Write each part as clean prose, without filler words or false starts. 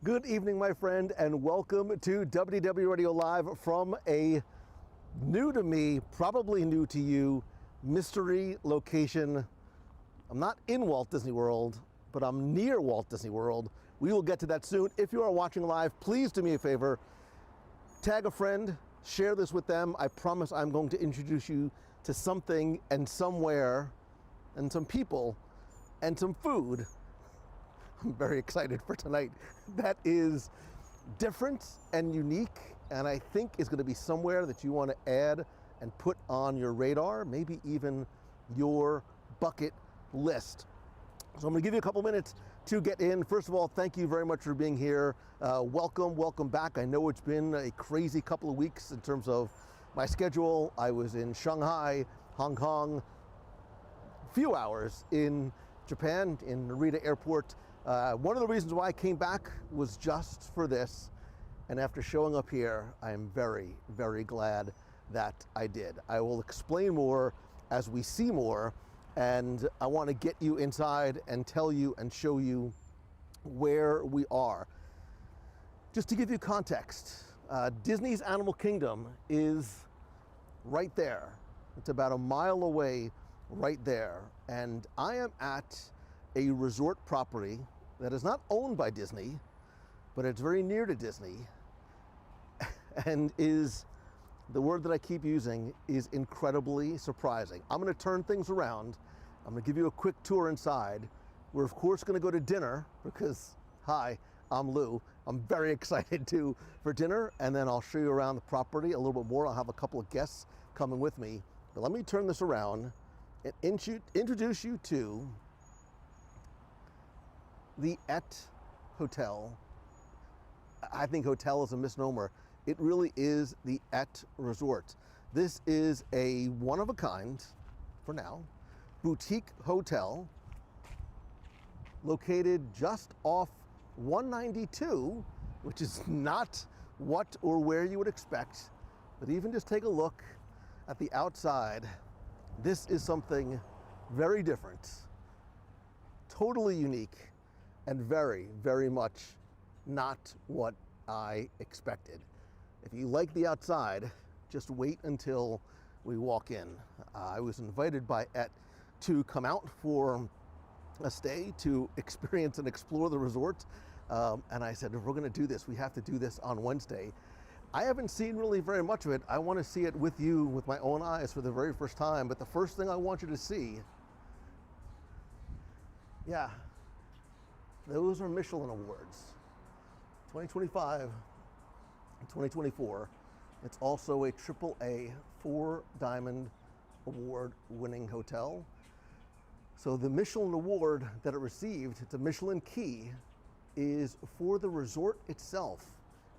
Good evening, my friend, and welcome to WDW Radio Live from a new to me, probably new to you, mystery location. I'm not in Walt Disney World, but I'm near Walt Disney World. We will get to that soon. If you are watching live, please do me a favor, tag a friend, share this with them. I promise I'm going to introduce you to something and somewhere and some people and some food. I'm very excited for tonight. That is different and unique, and I think is going to be somewhere that you want to add and put on your radar, maybe even your bucket list. So I'm going to give you a couple minutes to get in. First of all, thank you very much for being here. Welcome back. I know it's been a crazy couple of weeks in terms of my schedule. I was in Shanghai, Hong Kong, a few hours in Japan, in Narita Airport. One of the reasons why I came back was just for this, and after showing up here, I am very, very glad that I did. I will explain more as we see more, and I want to get you inside and tell you and show you where we are. Just to give you context, Disney's Animal Kingdom is right there. It's about a mile away right there, and I am at a resort property that is not owned by Disney, but it's very near to Disney, and is, the word that I keep using, is incredibly surprising. I'm going to turn things around. I'm going to give you a quick tour inside. We're of course going to go to dinner because, hi, I'm Lou. I'm very excited for dinner, and then I'll show you around the property a little bit more. I'll have a couple of guests coming with me. But let me turn this around and introduce you to the Et Hotel. I think hotel is a misnomer. It really is the Et Resort. This is a one-of-a-kind, for now, boutique hotel located just off 192, which is not what or where you would expect. But even just take a look at the outside. This is something very different, totally unique, and very, very much not what I expected. If you like the outside, just wait until we walk in. I was invited by Et to come out for a stay to experience and explore the resort. And I said, if we're gonna do this, we have to do this on Wednesday. I haven't seen really very much of it. I wanna see it with you, with my own eyes for the very first time. But the first thing I want you to see, yeah, those are Michelin Awards, 2025 and 2024. It's also a AAA 4-diamond award winning hotel. So the Michelin Award that it received, it's a Michelin Key, is for the resort itself.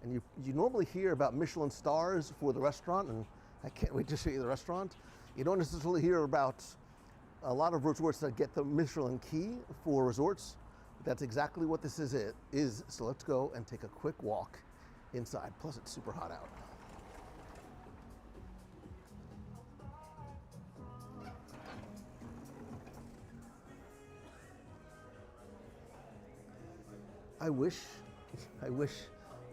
And you normally hear about Michelin stars for the restaurant, and I can't wait to show you the restaurant. You don't necessarily hear about a lot of resorts that get the Michelin Key for resorts. That's exactly what this is. So let's go and take a quick walk inside. Plus it's super hot out. I wish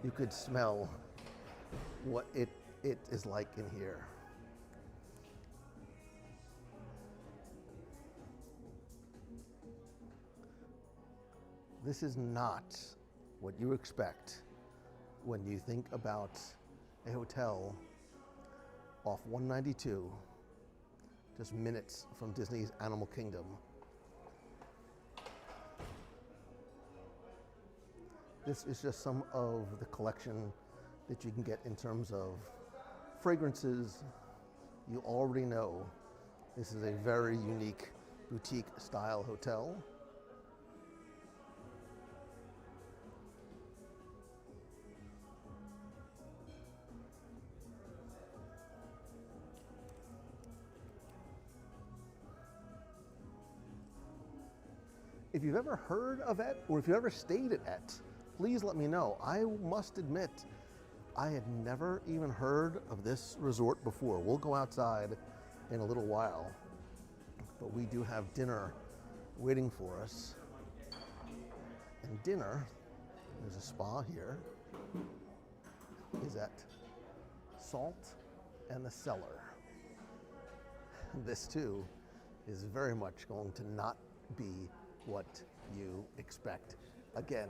you could smell what it is like in here. This is not what you expect when you think about a hotel off 192, just minutes from Disney's Animal Kingdom. This is just some of the collection that you can get in terms of fragrances. You already know this is a very unique boutique style hotel. If you've ever heard of Et, or if you've ever stayed at Et, please let me know. I must admit, I had never even heard of this resort before. We'll go outside in a little while, but we do have dinner waiting for us. And dinner There's a spa here. Is at Salt and the Cellar. This too is very much going to not be what you expect. Again,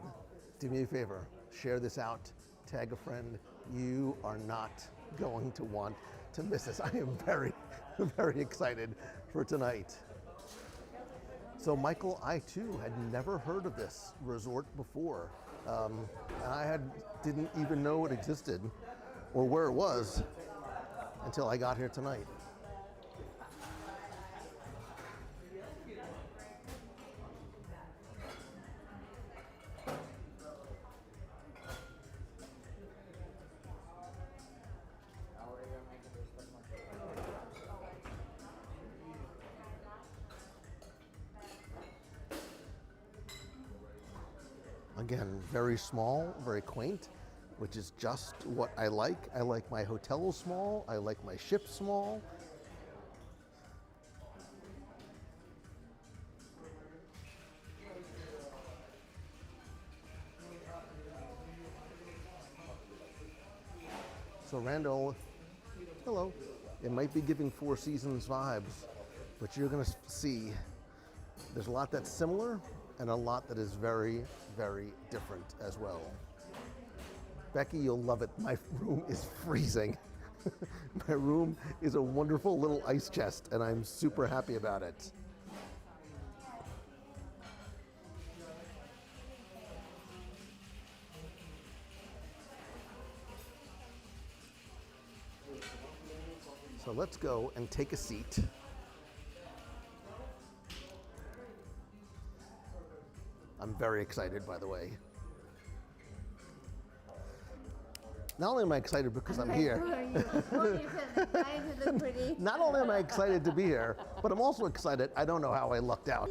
do me a favor, share this out, tag a friend. You are not going to want to miss this. I am very, very excited for tonight. So Michael, I too had never heard of this resort before. I didn't even know it existed or where it was until I got here tonight. Again, very small, very quaint, which is just what I like. I like my hotels small. I like my ships small. So Randall, hello. It might be giving Four Seasons vibes, but you're gonna see there's a lot that's similar and a lot that is very, very different as well. Becky, you'll love it. My room is freezing. My room is a wonderful little ice chest, and I'm super happy about it. So let's go and take a seat. I'm very excited, by the way. Not only am I excited because I'm here. Not only am I excited to be here, but I'm also excited. I don't know how I lucked out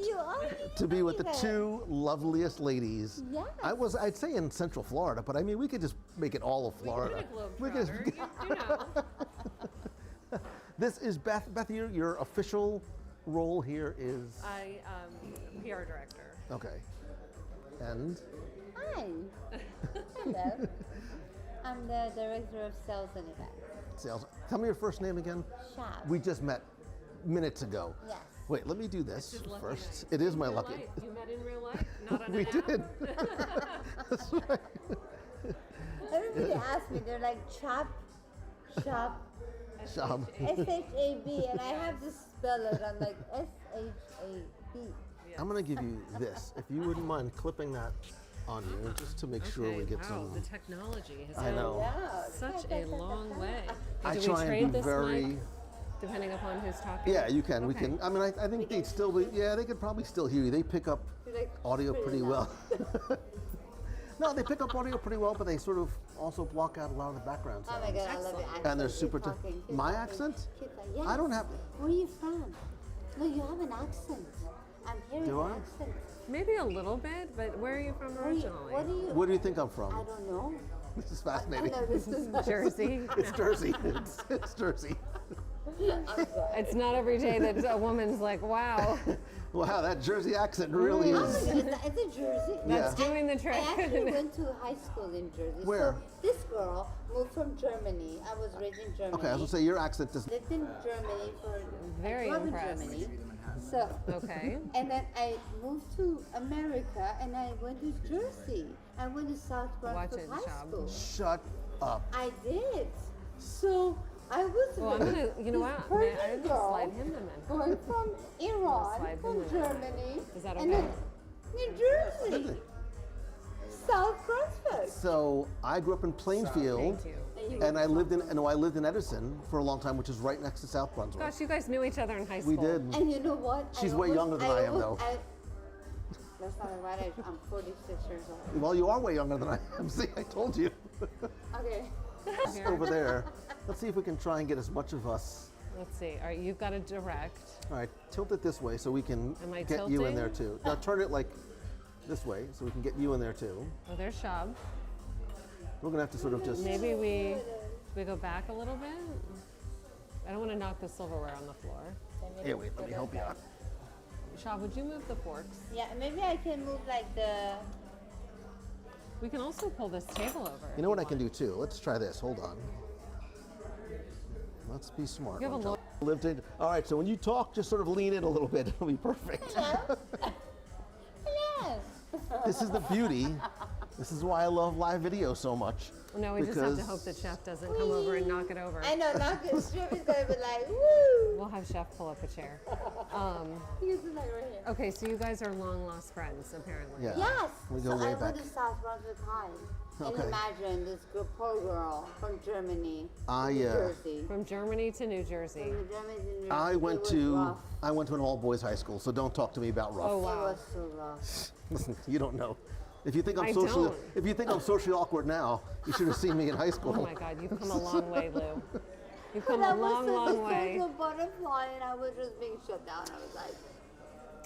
to be with the two loveliest ladies. Yes. I'd say in Central Florida, but I mean, we could just make it all of Florida. We could you know. This is Beth. Beth, your official role here is? I PR director. Okay. And? Hi. Hello. I'm the director of sales and events. Sales. Tell me your first name again. Shab. We just met minutes ago. Yes. Wait, let me do this It's lucky first. night. It is my In real lucky. life. You met in real life, not on We an app? did. That's right. Everybody asks me, they're like, Shab, Shab. S-H-A-B, and I have to spell it. I'm like, S-H-A-B. I'm going to give you this. If you wouldn't mind clipping that on you, just to make sure we get wow, some. the technology has I come know. Yeah. such a long way. I Do we try trade and be this very. mic, depending upon who's talking? Yeah, you can. We Okay. can. I mean, I think they'd still be. Yeah, they could probably still hear you. They pick up Like, audio pretty loud. well. No, they pick up audio pretty well, but they sort of also block out a lot of the background Oh sounds. my God, I love your accent. And they're Keep super talking, keep my talking. accent? Keep talking. Yes. I don't have. Where are you from? No, you have an accent. I'm hearing Do an I? accent. Maybe a little bit, but where are you from Where are you, originally? what are you? Where do you think I'm I from? don't know. This is I fascinating. know this is Jersey. It's Jersey. It's Jersey. I'm sorry. It's not every day that a woman's like, wow, Wow, that Jersey accent really Oh my is. God, it's a Jersey. that's Yeah. doing the trick. I actually went to high school in Jersey. Where? So this girl moved from Germany. I was raised in Germany. Okay, I was gonna say your accent does. Lived in Germany for Very I grew up impressed. in Germany. So Okay. and then I moved to America and I went to Jersey. I went to South Watch Brunswick it, High Shab. School. Shut up. I did. So I was Well, I'm with gonna, you know this what? May I Persian just girl slide him in then? going from Iran, slide from him in. Germany, Is that and okay? then New Jersey, South Brunswick. So I grew up in Plainfield, Thank you. and I lived in Edison for a long time, which is right next to South Brunswick. Gosh, you guys knew each other in high school. We did. And you know what? She's way younger than I am, though. That's not the right age. I'm 46 years old. Well, you are way younger than I am. See, I told you. Okay. Over there. Let's see if we can try and get as much of us. Let's see. All right, you've got to direct. All right, tilt it this way so we can Am I get you in tilting? there too. Now turn it like this way so we can get you in there too. Oh, there's Shab. We're gonna have to sort of just. Maybe we go back a little bit. I don't want to knock the silverware on the floor. Here, wait. Let me help you out. Shab, would you move the forks? Yeah, maybe I can move like the. We can also pull this table over. You know what I can do too? Let's try this. Hold on. Let's be smart. You have a All right, so when you talk, just sort of lean in a little bit. It'll be perfect. Hello. Hello. This is the beauty. This is why I love live video so much. No, we just have to hope that Chef doesn't come over and knock it over. I know, now the Chef is going to be like, woo! We'll have Chef pull up a chair. He's like right here. Okay, so you guys are long lost friends, apparently. Yeah. Yes. We go so way I back. went to South Brunswick. And Okay. imagine this poor girl from Germany, I, New Jersey. From Germany to New Jersey. From Germany to New Jersey. I It went was to rough. an all boys high school, so don't talk to me about rough. Oh, It wow. was so rough. Listen, you don't know. If you think I'm I socially, don't. if you think I'm socially awkward now, you should have seen me in high school. Oh my God, you've come a long way, Lou. You've come But I a long, was long such way. a social butterfly, and I was just being shut down. I was like,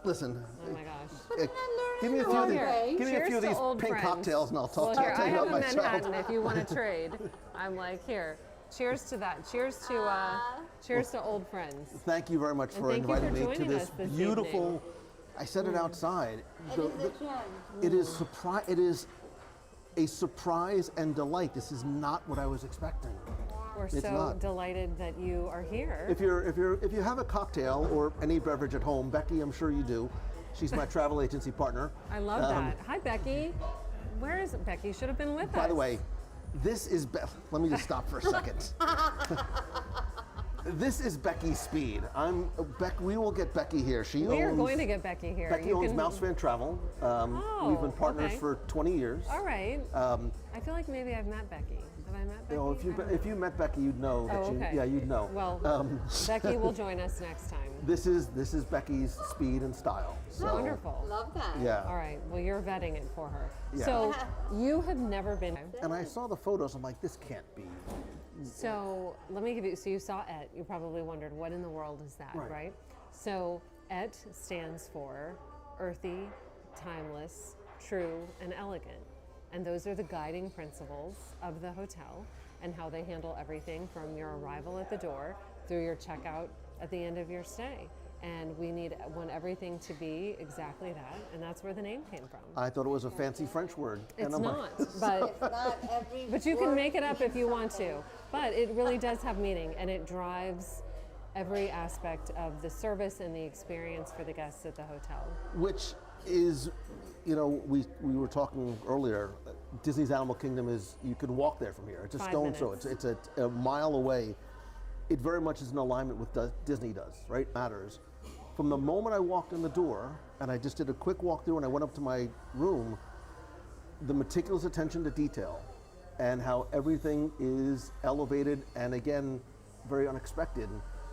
Listen, Oh my gosh. but then I give me a learned few of the these, hard way. give me a Cheers few of to these old pink friends. cocktails, and I'll Well, tell here, I you have about a myself. Manhattan if you want to trade. I'm like, here. Cheers to that. Cheers to old friends. Thank you very much for thank you for inviting me to joining this us this beautiful. evening. I said it outside. It The- is the- a gem. It is It is a surprise and delight. This is not what I was expecting. We're It's so not. delighted that you are here. If you have a cocktail or any beverage at home, Becky, I'm sure you do. She's my travel agency partner. I love that. Hi, Becky. Where is Becky? Should have been with us. By the way, this is let me just stop for a second. This is Becky's speed. We will get Becky here. we are going to get Becky here. Becky owns Mouse Fan Travel. We've been partners okay. for 20 years. All right. I feel like maybe I've met Becky. Have I met Becky? You know, if you met Becky, you'd know. That okay. you'd know. Well, Becky will join us next time. This is Becky's speed and style. So, Wonderful. Love that. Yeah. All right. Well, you're vetting it for her. Yeah. So you have never been. And I saw the photos. I'm like, this can't be. So let me give you. So you saw ET. You probably wondered, what in the world is that, Right. right? So ET stands for earthy, timeless, true, and elegant. And those are the guiding principles of the hotel and how they handle everything from your arrival at the door through your checkout at the end of your stay. And we want everything to be exactly that, and that's where the name came from. I thought it was a fancy French word. It's and I'm not, like, but Not every but you can word make it up if you want to. something. But it really does have meaning, and it drives every aspect of the service and the experience for the guests at the hotel. which is, we were talking earlier. Disney's Animal Kingdom is, you can walk there from here. It's a 5 stone throw. minutes. It's a mile away. It very much is in alignment with Disney does, right? Matters. From the moment I walked in the door, and I just did a quick walkthrough, and I went up to my room, the meticulous attention to detail, and how everything is elevated and again, very unexpected.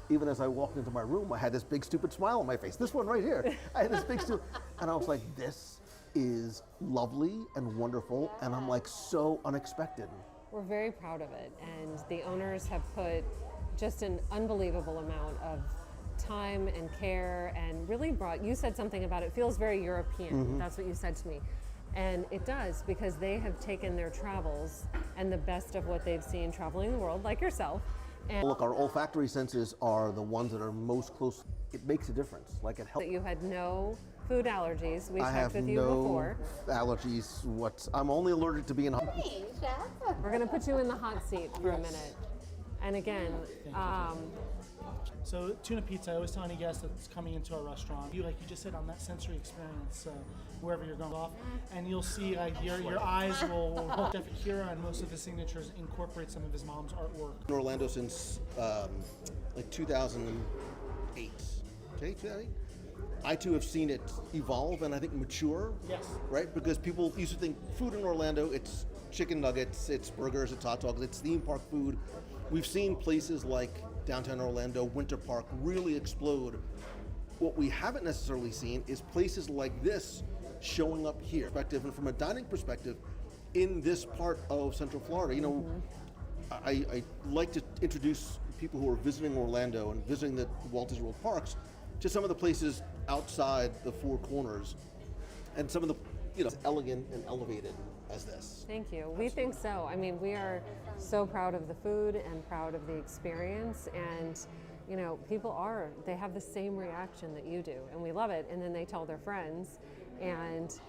Even as I walked into my room, I had this big stupid smile on my face. This one right here. I had this big stupid, and I was like, this is lovely and wonderful, and I'm like, so unexpected. We're very proud of it, and the owners have put just an unbelievable amount of time and care, and really you said something about it feels very European. That's what you said to me. And it does, because they have taken their travels and the best of what they've seen traveling the world, like yourself. And Look, our olfactory senses are the ones that are most close. It makes a difference. Like it helps. that you had no food allergies. We I checked have with you no before. allergies. I'm only allergic to being hot. Hey, Chef. We're going to put you in the hot seat for a minute. And again, So tuna pizza, I always tell any guest that's coming into our restaurant, like you just said, on that sensory experience, wherever you're going off, and you'll see your eyes will Chef Akira and most of his signatures incorporate some of his mom's artwork. In Orlando since like 2008. Okay, 2008. I too have seen it evolve and I think mature. Yes. Right? Because people used to think food in Orlando, it's chicken nuggets, it's burgers, it's hot dogs, it's theme park food. We've seen places like downtown Orlando, Winter Park really explode. What we haven't necessarily seen is places like this showing up here. And from a dining perspective, in this part of Central Florida, I like to introduce people who are visiting Orlando and visiting the Walt Disney World parks to some of the places outside the four corners, and some of the, as elegant and elevated as this. thank you. We think so. I mean, we are so proud of the food and proud of the experience, and people they have the same reaction that you do, and we love it, and then they tell their friends, and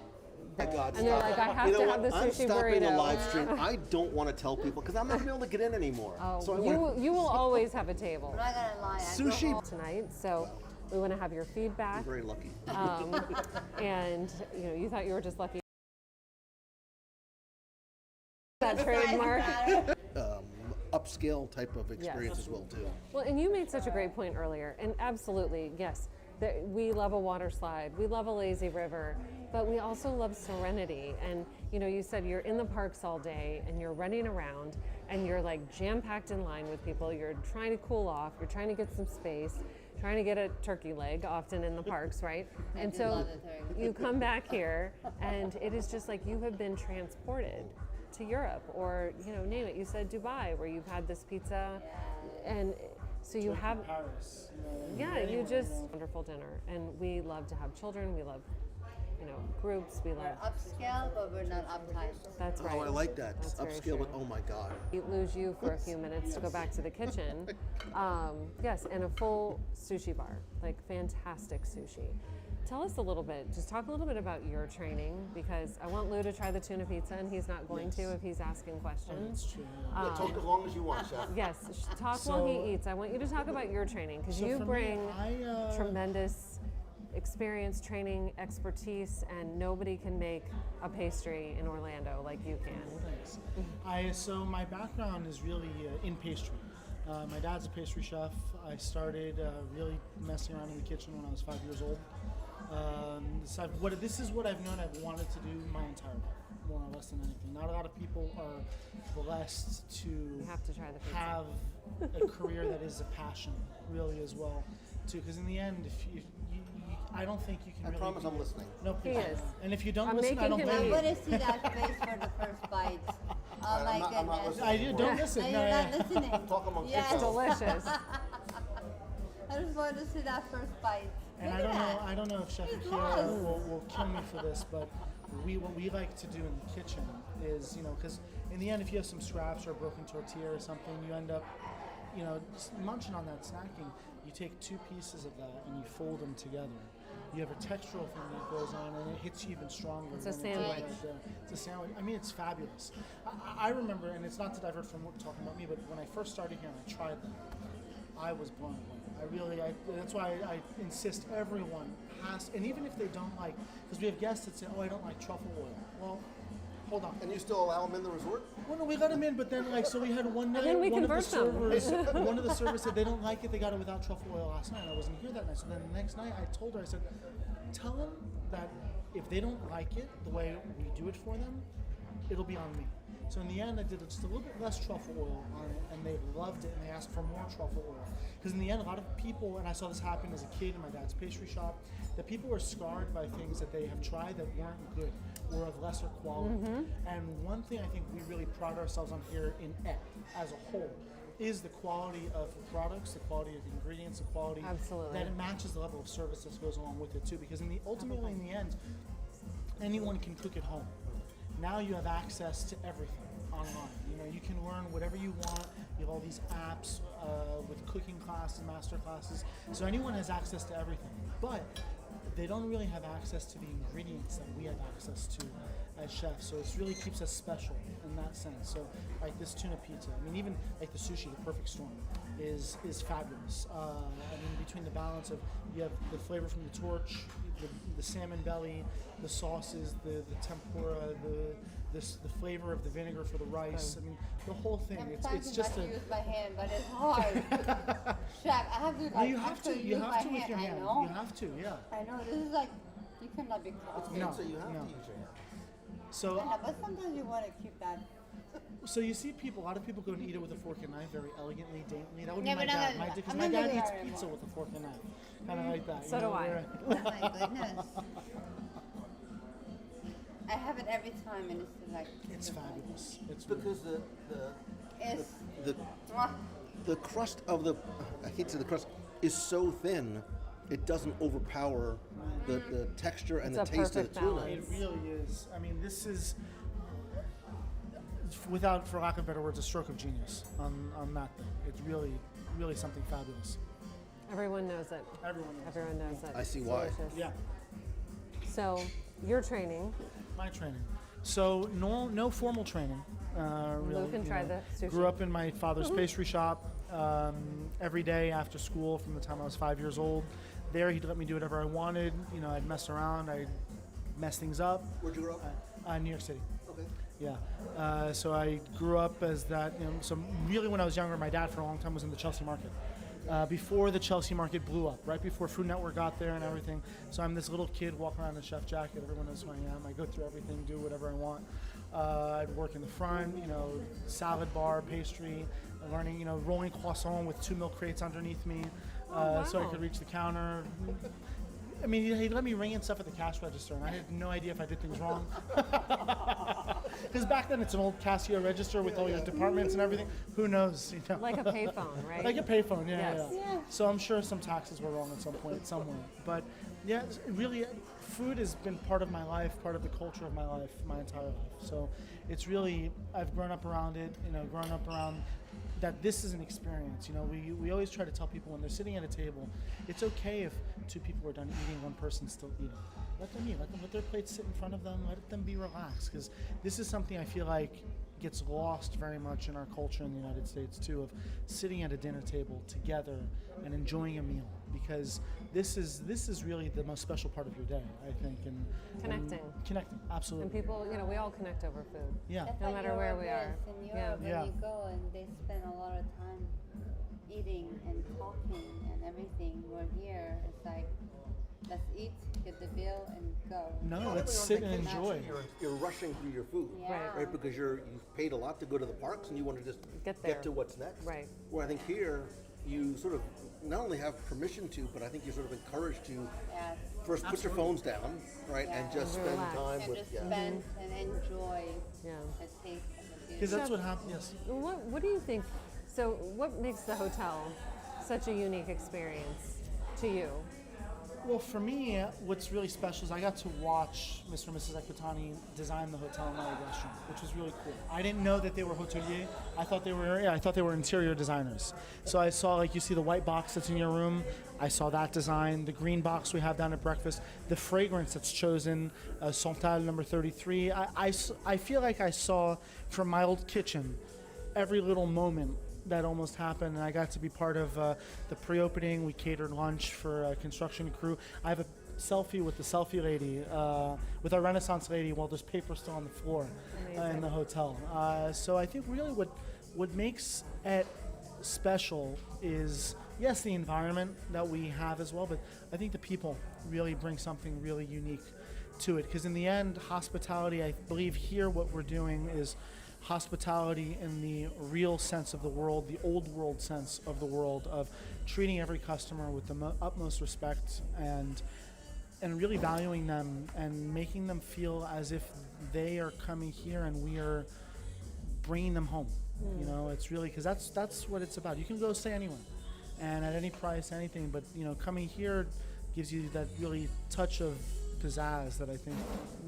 My God, And they're stop like, it. I have You know to what? have the I'm sushi stopping the burrito. live stream. I don't want to tell people because I'm not going to be able to get in anymore. Oh, So I want you will always have a table I'm not gonna lie. I go Sushi. home- tonight. So we want to have your feedback. I'm very lucky. And you thought you were just lucky. That trademark. Upscale type of experience as well too. Well, and you made such a great point earlier, and absolutely, yes, we love a water slide, we love a lazy river, but we also love serenity. And you said you're in the parks all day and you're running around and you're like jam-packed in line with people, you're trying to cool off, you're trying to get some space, trying to get a turkey leg often in the parks, right? And do so love the turkey. you come back here and it is just like you have been transported to Europe, or name it. You said Dubai, where you've had this pizza, and so you have, Paris. you just wonderful dinner. And we love to have children. We love, groups. We love. We're upscale, but we're not uptight. That's right. Oh, I like that. That's very Upscale, but true. oh my God. We lose you for a few minutes to go back to the kitchen. Yes, and a full sushi bar, like fantastic sushi. Tell us a little bit, just talk a little bit about your training, because I want Lou to try the tuna pizza, and he's not going to if he's asking questions. That's true. Talk as long as you want, Chef. Yes, talk while he eats. I want you to talk about your training, because So you for me, bring I, tremendous experience, training, expertise, and nobody can make a pastry in Orlando like you can. Thanks. So my background is really in pastry. My dad's a pastry chef. I started really messing around in the kitchen when I was 5 years old. This is what I've known I've wanted to do my entire life, more or less than anything. Not a lot of people are blessed to You have to try the pizza. have a career that is a passion, really, as well. Too, because in the end, if you I don't think you can. I really promise be- I'm listening. No, please. He is. And if you don't I'm listen, I making don't him blame I you. want to see that face for the first bite. Oh my I'm not goodness. listening. I don't listen. No, No, you're yeah. not listening. Talk amongst Yes. yourselves. Delicious. I just want to see that first bite. And Look I at don't know. that. I don't know if Chef He's Akira lost. will kill me for this, but what we like to do in the kitchen is, because in the end, if you have some scraps or a broken tortilla or something, you end up, just munching on that snacking. You take two pieces of that and you fold them together. You have a textural thing that goes on, and it hits you even stronger. It's a when sandwich. right there. It's a sandwich. I mean, it's fabulous. I remember, and it's not to divert from talking about me, but when I first started here and I tried them, I was blown away. That's why I insist everyone has, and even if they don't like, because we have guests that say, oh, I don't like truffle oil. Well, hold on. And you still allow them in the resort? Well, no, we let them in, but then so we had one night, then we one of the convert them. servers, one of the servers said they don't like it, they got it without truffle oil last night. I wasn't here that night, so then the next night I told her, I said, tell them that if they don't like it the way we do it for them, it'll be on me. So in the end, I did just a little bit less truffle oil on it, and they loved it, and they asked for more truffle oil. Because in the end, a lot of people, and I saw this happen as a kid in my dad's pastry shop, that people were scarred by things that they have tried that weren't good or of lesser quality. And one thing I think we really pride ourselves on here in ET as a whole is the quality of the products, the quality of the ingredients, the quality Absolutely. that it matches the level of service that goes along with it too. Because ultimately in the end, anyone can cook at home. Now you have access to everything online. You can learn whatever you want. You have all these apps with cooking classes, master classes. So anyone has access to everything. But they don't really have access to the ingredients that we have access to as chefs. So it really keeps us special in that sense. So like this tuna pizza, even like the sushi, the perfect storm, is fabulous. Between the balance of, you have the flavor from the torch, the salmon belly, the sauces, the tempura, the flavor of the vinegar for the rice. The whole thing. I'm It's trying just to a. use my hand, but it's hard. Chef, I have to No, you have to. actually You use have my to with your hand. I know. You have to. Yeah. I know. This is like, you cannot be cross. No. So you have no. to use your hand. So. I know, but sometimes you want to keep that. So you see a lot of people go and eat it with a fork and knife very elegantly, daintily. That would be Yeah, my but I'm dad. not- Because I'm my not dad gonna eats be pizza anymore. with a fork and knife. Kind of like that. So do I. Oh my goodness. I have it every time, and it's like. It's fabulous. It's Because It's. the the crust of the, I hate to say the crust, is so thin, it doesn't overpower the texture and It's the a taste of perfect the tuna. balance. It really is. This is, without, for lack of better words, a stroke of genius on that thing. It's really, really something fabulous. Everyone knows it. Everyone knows. Everyone knows it. I see It's why. delicious. Yeah. So your training My training. So no formal training. Really, Luke can try the sushi. Grew up in my father's pastry shop. Every day after school from the time I was 5 years old. There he'd let me do whatever I wanted. I'd mess around. I'd mess things up. Where'd you grow up? New York City. Okay. Yeah. So I grew up as that. So really, when I was younger, my dad for a long time was in the Chelsea market. Before the Chelsea market blew up, right before Food Network got there and everything. So I'm this little kid walking around in a chef jacket. Everyone knows who I am. I go through everything, do whatever I want. I'd work in the front, salad bar, pastry, learning, rolling croissant with 2 milk crates underneath me, so I could reach the counter. I mean, he'd let me ring in stuff at the cash register, and I had no idea if I did things wrong. Because back then, it's an old Casio register with all your departments and everything. Who knows? Like a payphone, right? Like a payphone, yeah, Yes. Yeah. So I'm sure some taxes were wrong at some point somewhere. But yeah, really, food has been part of my life, part of the culture of my life, my entire life. So it's really, I've grown up around it, grown up around that this is an experience. We always try to tell people when they're sitting at a table, it's okay if 2 people are done eating, 1 person's still eating. Let them eat, let their plates sit in front of them, let them be relaxed, because this is something I feel like gets lost very much in our culture in the United States too, of sitting at a dinner table together and enjoying a meal, because this is really the most special part of your day, I think, and connecting, absolutely. And people, we all connect over food. Yeah. That's No like matter where we are. In Yeah. Europe, Yeah. when you go and they spend a lot of time eating and talking and everything, we're here, it's like, let's eat, get the bill, and go. No, When let's you're sit on and vacation, enjoy. You're rushing through your food, Yeah. right? Because you've paid a lot to go to the parks, and you want to just Get there. to what's next. Right. Where I think here, you sort of not only have permission to, but I think you're sort of encouraged to Yes. first put your phones down, right, and Yeah. just And spend relax. time And with. just Yeah. spend and enjoy Yeah. the taste of the Because beauty. that's what happens, yes. What do you think? So, what makes the hotel such a unique experience to you? Well, for me, what's really special is I got to watch Mr. and Mrs. Equitani design the hotel in my restaurant, which was really cool. I didn't know that they were hoteliers. I thought they were interior designers. So I saw, like, you see the white box that's in your room. I saw that design. The green box we have down at breakfast. The fragrance that's chosen, Santal number 33. I feel like I saw from my old kitchen every little moment that almost happened, and I got to be part of the pre-opening. We catered lunch for a construction crew. I have a selfie with the selfie lady, with our Renaissance lady, while there's paper still on the floor in the hotel. So I think really what makes it special is, yes, the environment that we have as well, but I think the people really bring something really unique to it, because in the end, hospitality, I believe here what we're doing is hospitality in the real sense of the world, the old world sense of the world, of treating every customer with the utmost respect and really valuing them and making them feel as if they are coming here and we are bringing them home. It's really, because that's what it's about. You can go stay anywhere and at any price, anything, but coming here gives you that really touch of pizzazz that I think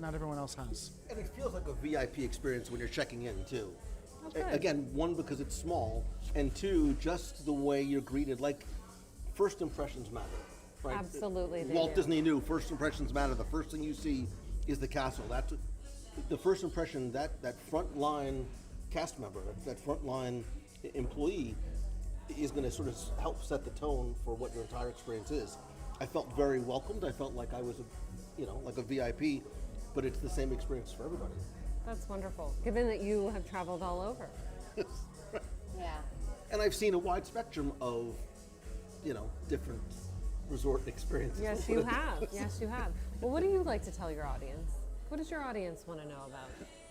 not everyone else has. And it feels like a VIP experience when you're checking in too. Oh, good. Again, 1, because it's small, and 2, just the way you're greeted. Like, first impressions matter, right? Absolutely, they Walt do. Disney knew first impressions matter. The first thing you see is the castle. That's the first impression. That front line cast member, that front line employee, is going to sort of help set the tone for what your entire experience is. I felt very welcomed. I felt like I was like a VIP, but it's the same experience for everybody. That's wonderful, given that you have traveled all over. Yeah. And I've seen a wide spectrum of, different resort experiences. Yes, you have. Yes, you have. Well, what do you like to tell your audience? What does your audience want to know about?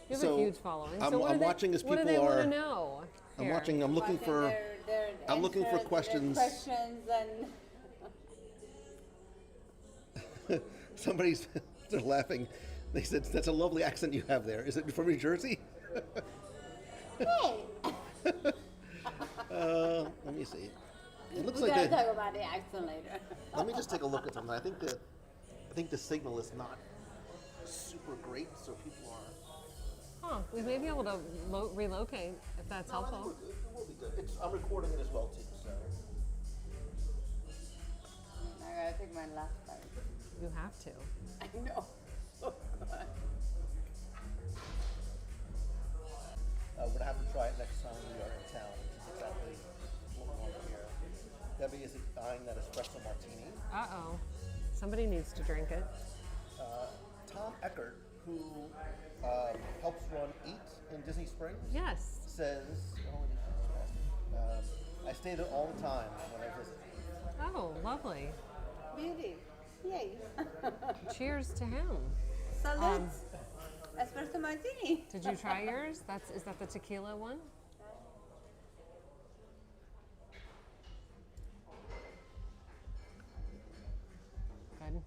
You have So, a huge following. I'm what do they, watching as what do people they want are- to know? I'm here? watching. I'm looking Watching for. their I'm looking for answers, their questions. questions and Somebody's they're laughing. They said, "That's a lovely accent you have there. Is it from New Jersey?" hey, Let me see. It looks we like gotta they. talk about the accent later. Let me just take a look at something. I think the signal is not super great, so people are. Huh, we may be able to relocate if that's helpful. We'll be good. I'm recording it as well too. So. I gotta take my last bite. You have to. I know. espresso martini. Uh-oh. Somebody needs to drink it. Tom Eckert, who helps run Eat in Disney Springs, Yes. says, I stay there all the time when I visit. Oh, lovely. Beauty. Yay. Cheers to him. Salute. Espresso martini. Did you try yours? Is that the tequila one? Good.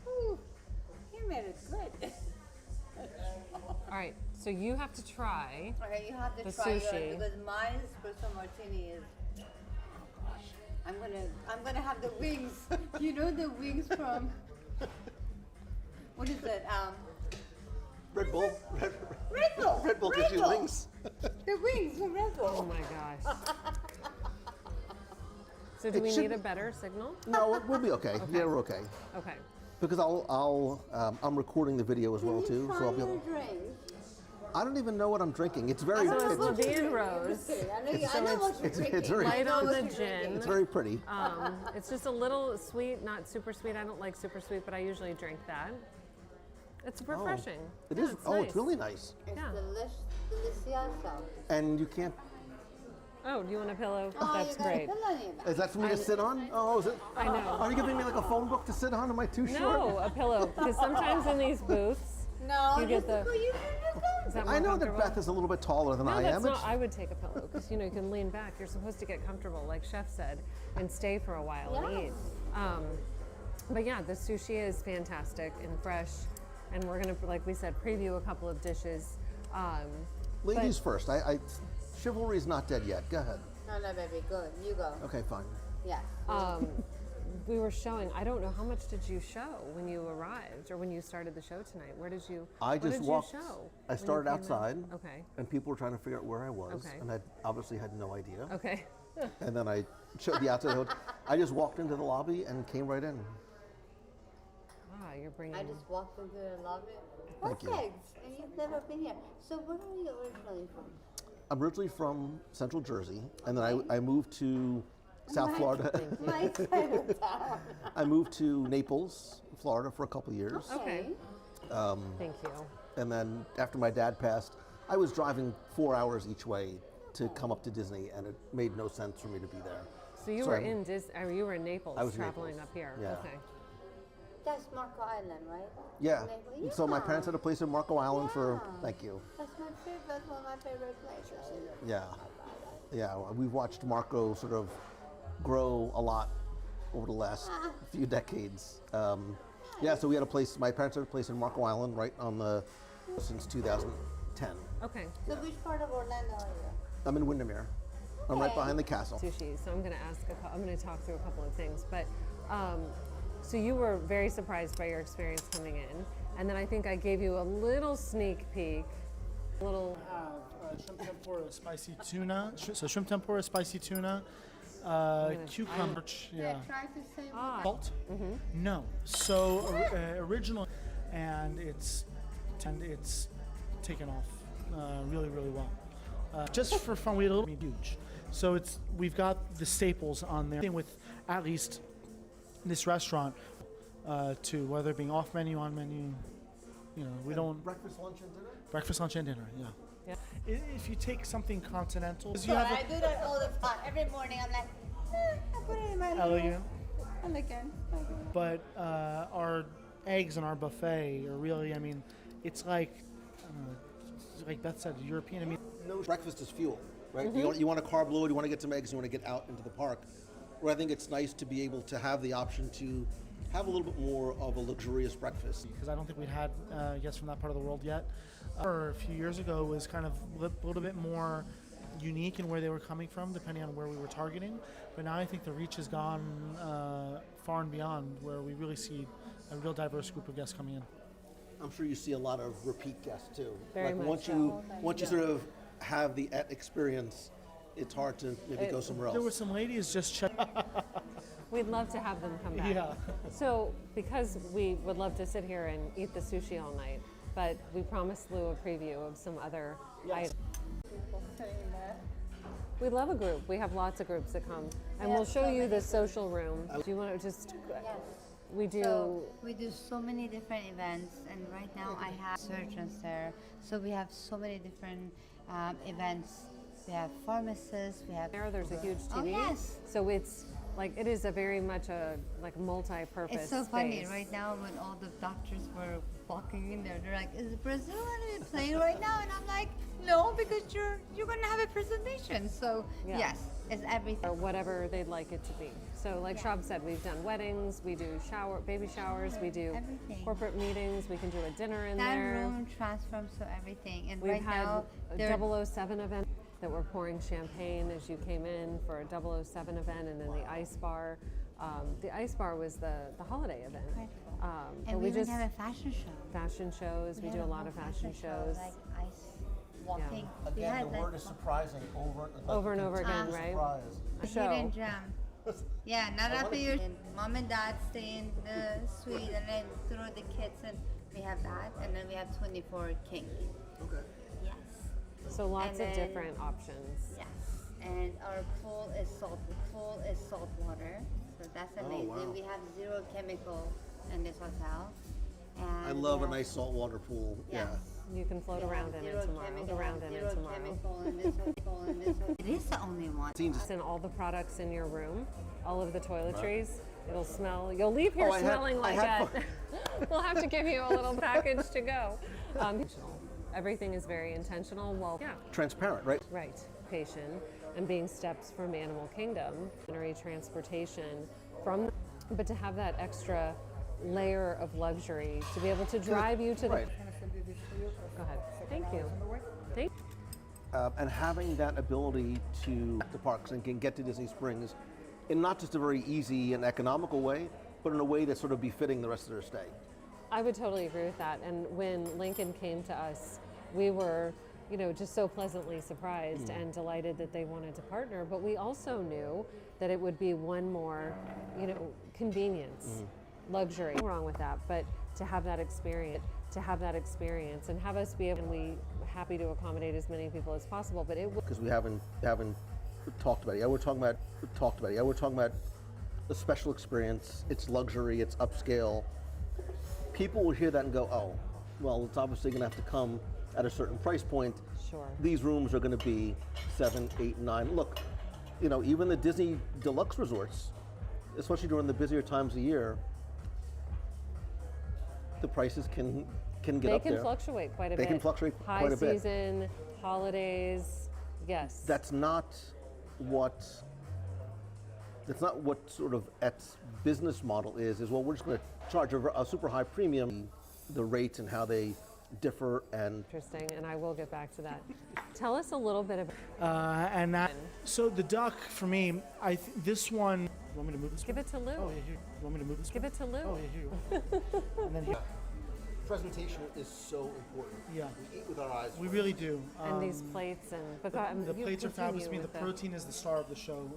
Ooh, you made it good. All right, so you have to try. Okay, you have to The try yours sushi. because my espresso martini is. I'm gonna have the wings. You know the wings from. What is it? Red Bull. Red Bull. Red Bull gives you wings. The wings from Red Oh Bull. my gosh. So do It we should- need a better signal? No, we'll be okay. Yeah, we're okay. Okay. Because I'm recording the video as well too, so I'll be able. drink. I don't even know what I'm drinking. It's very, So it's it's, Levine Rose. I know what you're it's drinking. very, Light on the What you're gin. it's very pretty. It's just a little sweet, not super sweet. I don't like super sweet, but I usually drink that. It's refreshing. It Yeah, is. It's Oh, nice. it's really nice. It's Yeah. delicioso. And you can't. Oh, do you want a pillow? Oh, That's you got great. a pillow in your back. Is that for me to sit on? Oh, is it? I know. Are you giving me like a phone book to sit on? Am I too short? No, a pillow. Because sometimes in these booths, No, You get this is the- for you to is that go. more I know that comfortable? Beth is a little bit taller than No, I that's am. not. I would take a pillow because you can lean back. You're supposed to get comfortable, like Chef said, and stay for a while and Yes. eat. But yeah, the sushi is fantastic and fresh, and we're gonna, like we said, preview a couple of dishes. Ladies first. Chivalry's not dead yet. Go ahead. No, baby, good. You go. Okay, fine. Yes. We were showing. I don't know how much did you show when you arrived or when you started the show tonight. Where did you? I what just did walked. You show I when you started came in? outside. Okay. And people were trying to figure out where I was, Okay. and I obviously had no idea. Okay. And then I showed the outside hood. I just walked into the lobby and came right in. Ah, you're bringing. I just walked into the lobby. Thank you. Perfect. And you've never been here. So where are you originally from? I'm originally from Central Jersey, and then I moved to South Florida. My side of town. I moved to Naples, Florida, for a couple years. Okay. Thank you. And then after my dad passed, I was driving 4 hours each way to come up to Disney, and it made no sense for me to be there. So you So were I'm- in you were in Naples, I was in traveling Naples. up here. Yeah. Okay. That's Marco Island, right? Yeah. Naples. So my Yeah. parents had a place in Marco Island for. Yeah. Thank you. That's my favorite. That's one of my favorite places. Yeah. Yeah. We've watched Marco sort of grow a lot over the last few decades. Yeah. So we had a place. My parents had a place in Marco Island, right on the since 2010. Okay. So which part of Orlando are you? I'm in Windermere. I'm right Okay. behind the castle. Sushi. So I'm going to I'm going to talk through a couple of things, but so you were very surprised by your experience coming in, and then I think I gave you a little sneak peek, a little. Shrimp tempura, spicy tuna. So shrimp tempura, spicy tuna, cucumber. Yeah. Try to say Salt? No. So original, and it's taken off really well. Just for fun, we had a little huge. So we've got the staples on there. Same with at least this restaurant, to whether it being off menu, on menu. We don't Breakfast, lunch, and dinner? breakfast, lunch, and dinner. Yeah. Yeah. If you take something continental, you So have I do that all the time. Every morning I'm like, I put it in my little elegant. elegant. But our eggs in our buffet are really, I mean, it's like, I don't know, like Beth said, European. I mean, No, breakfast is fuel, right? You want a carb load, you want to get some eggs, you want to get out into the park. Where I think it's nice to be able to have the option to have a little bit more of a luxurious breakfast. because I don't think we'd had guests from that part of the world yet. Or a few years ago was kind of a little bit more unique in where they were coming from, depending on where we were targeting. But now I think the reach has gone far and beyond, where we really see a real diverse group of guests coming in. I'm sure you see a lot of repeat guests too. Very much once so. you sort of have the experience, it's hard to maybe go somewhere else. There were some ladies just checking. We'd love to have them come back. Yeah. So because we would love to sit here and eat the sushi all night, but we promised Lou a preview of some other items. People saying that. We love a group. We have lots of groups that come. And we'll show you the social room. Do you want to just... Yes. We do... So we do so many different events, and right now I have surgeons there. So we have so many different events. We have pharmacists, we have... There's a huge TV. Oh, yes. So it's like, it is a very much a like multi-purpose It's so funny space. right now when all the doctors were walking in there. They're like, "Is Brazil going to be playing right now?" And I'm like, "No, because you're going to have a presentation." So Yeah. yes, it's everything. Or whatever they'd like it to be. So like Shab said, we've done weddings, we do baby showers, we do Everything. corporate meetings, we can do a dinner in That there. room transforms to everything. And We've right had now, a they're 007 event that we're pouring champagne as you came in for a 007 event, and then the ice bar. The ice bar was the holiday event. incredible. But And we we even just have a fashion show. fashion shows. We do have a lot whole of fashion show, shows. like ice walking. We Again, had the like word is surprising Over and over again, right? Surprise. A a show. hidden gem. Yeah, not after you. Mom and dad stay in the suite, and then throw the kids, and we have that, and then we have 24 king. Okay. Yes. So lots And of then- different options. Yes. And our pool is salt. The pool is salt water, so that's amazing. wow. We have zero chemical in this hotel. And I love we a have- nice saltwater pool. Yes. You can float We around have in zero it tomorrow. chemical- Around in zero it tomorrow. chemical in this hotel, in this hotel. It is the only one. Yeah. And all the products in your room, all of the toiletries, it'll smell. You'll leave here Oh, I had- smelling I like had that. We'll have to give you a little package to go. Everything is very intentional. Well, yeah, Transparent, right? right. Patient and being steps from Animal Kingdom, veterinary transportation from, but to have that extra layer of luxury to be able to drive you to the. Right. Go ahead. Thank you. Thank. And having that ability to the parks and can get to Disney Springs in not just a very easy and economical way, but in a way that's sort of befitting the rest of their stay. I would totally agree with that. And when Lincoln came to us, we were, just so pleasantly surprised and delighted that they wanted to partner. But we also knew that it would be one more, convenience, luxury. Nothing wrong with that, but to have that experience, and have us be able, and we happy to accommodate as many people as possible. But it would. Because we haven't talked about it. Yeah, we're talking about the special experience. It's luxury. It's upscale. People will hear that and go, "Oh, well, it's obviously going to have to come at a certain price point. Sure. These rooms are going to be 7, 8, 9. Look, even the Disney deluxe resorts, especially during the busier times of year, the prices can get They up can there. fluctuate quite a They bit. can fluctuate High quite a bit. season, holidays, yes. That's not what sort of Et's business model is well, we're just going to charge a super high premium, the rates and how they differ. And Interesting, and I will get back to that. Tell us a little bit about. So the duck for me, this one. You want me to move this? Give it to Lou. Oh yeah, here. You want me to move this? Give it to Lou. Oh yeah, here. And then here. presentation is so important. Yeah. We eat with our eyes. We really do. And these plates and The you plates are fabulous. continue The with protein is the star of the show.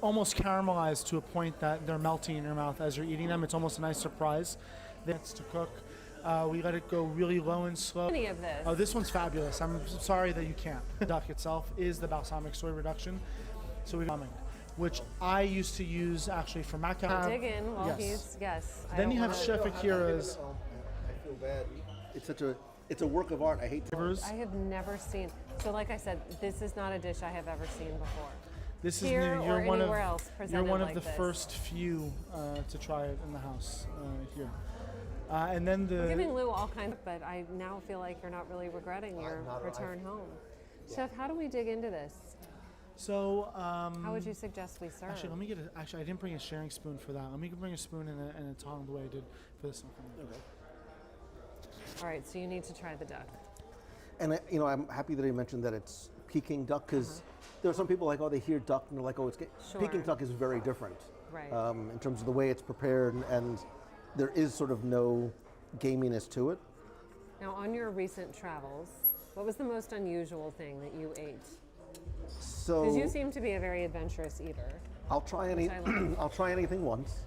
Almost caramelized to a point that they're melting in your mouth as you're eating them. It's almost a nice surprise. That's to cook. We let it go really low and slow. Any of this. Oh, this one's fabulous. I'm sorry that you can't. The duck itself is the balsamic soy reduction. So we which I used to use actually for Macau. Dig in while Yes. he's yes. I Then don't you have wanna- Chef Akira's. I feel bad. It's a work of art. I hate to. Rivers. I have never seen. So like I said, this is not a dish I have ever seen before. This is Here new. or You're one of anywhere else you're presented one of like the this. first few to try it in the house here. And then We're giving the Lou all kinds, but I now feel like you're not really regretting your not at all. return home. Chef, how do we dig into this? so How would you suggest we serve? actually let me get I didn't bring a sharing spoon for that. Let me bring a spoon and a tongue the way I did for this one. All right, so you need to try the duck. And I'm happy that he mentioned that it's Peking duck because there are some people like, oh, they hear duck and they're like, oh, it's Sure. Peking duck is very different. Right. In terms of the way it's prepared and there is sort of no gaminess to it. Now, on your recent travels, what was the most unusual thing that you ate? So Because you seem to be a very adventurous eater. I'll try I'll try anything once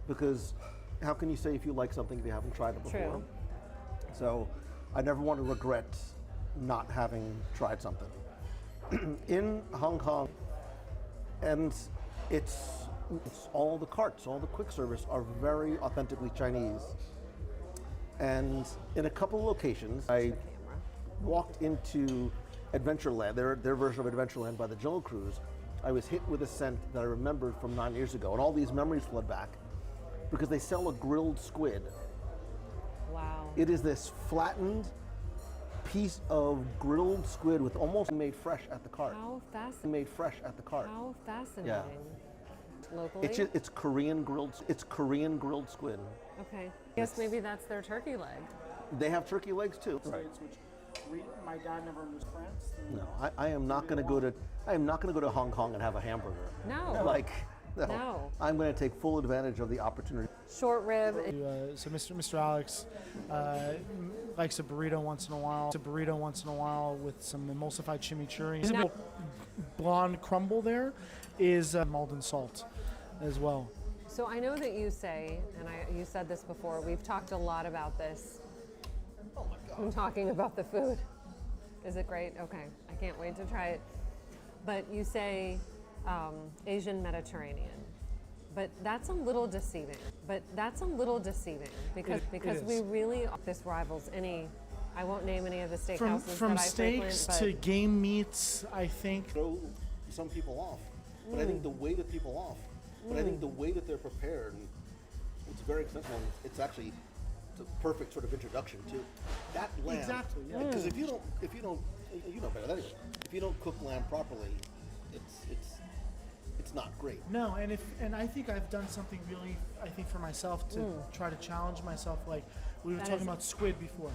because how can you say if you like something if you haven't tried it before? True. So I never want to regret not having tried something. in Hong Kong, and it's all the carts, all the quick service are very authentically Chinese. And in a couple of locations, I walked into Adventureland, their version of Adventureland by the Jungle Cruise. I was hit with a scent that I remembered from 9 years ago, and all these memories flood back because they sell a grilled squid. Wow. It is this flattened piece of grilled squid with almost made fresh at the cart. How fascinating. Made fresh at the cart. How fascinating. Yeah. Locally? It's Korean grilled squid. Okay. I guess maybe that's their turkey leg. They have turkey legs too. My dad never moved to France. No, I am not going to go to Hong Kong and have a hamburger. No. No. I'm going to take full advantage of the opportunity. Short rib. So Mr. Alex likes a burrito once in a while. With some emulsified chimichurri. No. Blonde crumble there is Malden salt as well. So I know that you say, and you said this before, we've talked a lot about this. Oh my God. I'm talking about the food. Is it great? Okay, I can't wait to try it. But you say Asian Mediterranean. But that's a little deceiving. Because we really, this rivals any, I won't name any of the steakhouses From that I frequent, steaks to game meats, I think. Throw some people off, but I think the way that people off, but I think the way that they're prepared, it's very accessible. It's actually a perfect sort of introduction to that lamb. Exactly. Yeah. Because if you don't, you know better than anyone. If you don't cook lamb properly, it's not great. No, and I think I've done something really, I think for myself to try to challenge myself. Like we were talking about squid before.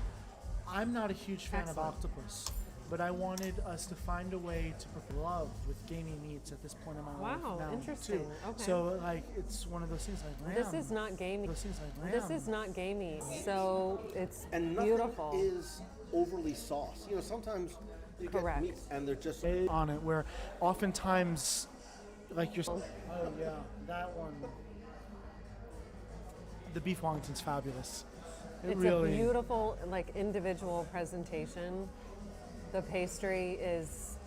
I'm not a huge fan of octopus, but I wanted us to find a way to prepare love with gamey meats at this point in my life. Wow, now, interesting. Too. Okay. So like it's one of those things like lamb. This is not gamey. This is not gamey. So it's And nothing beautiful. is overly sauced. You know, sometimes you Correct. get meats and they're just on it, where oftentimes, like you're. Oh yeah, that one. The beef Wellington's fabulous. It's really a beautiful, like, individual presentation. The pastry is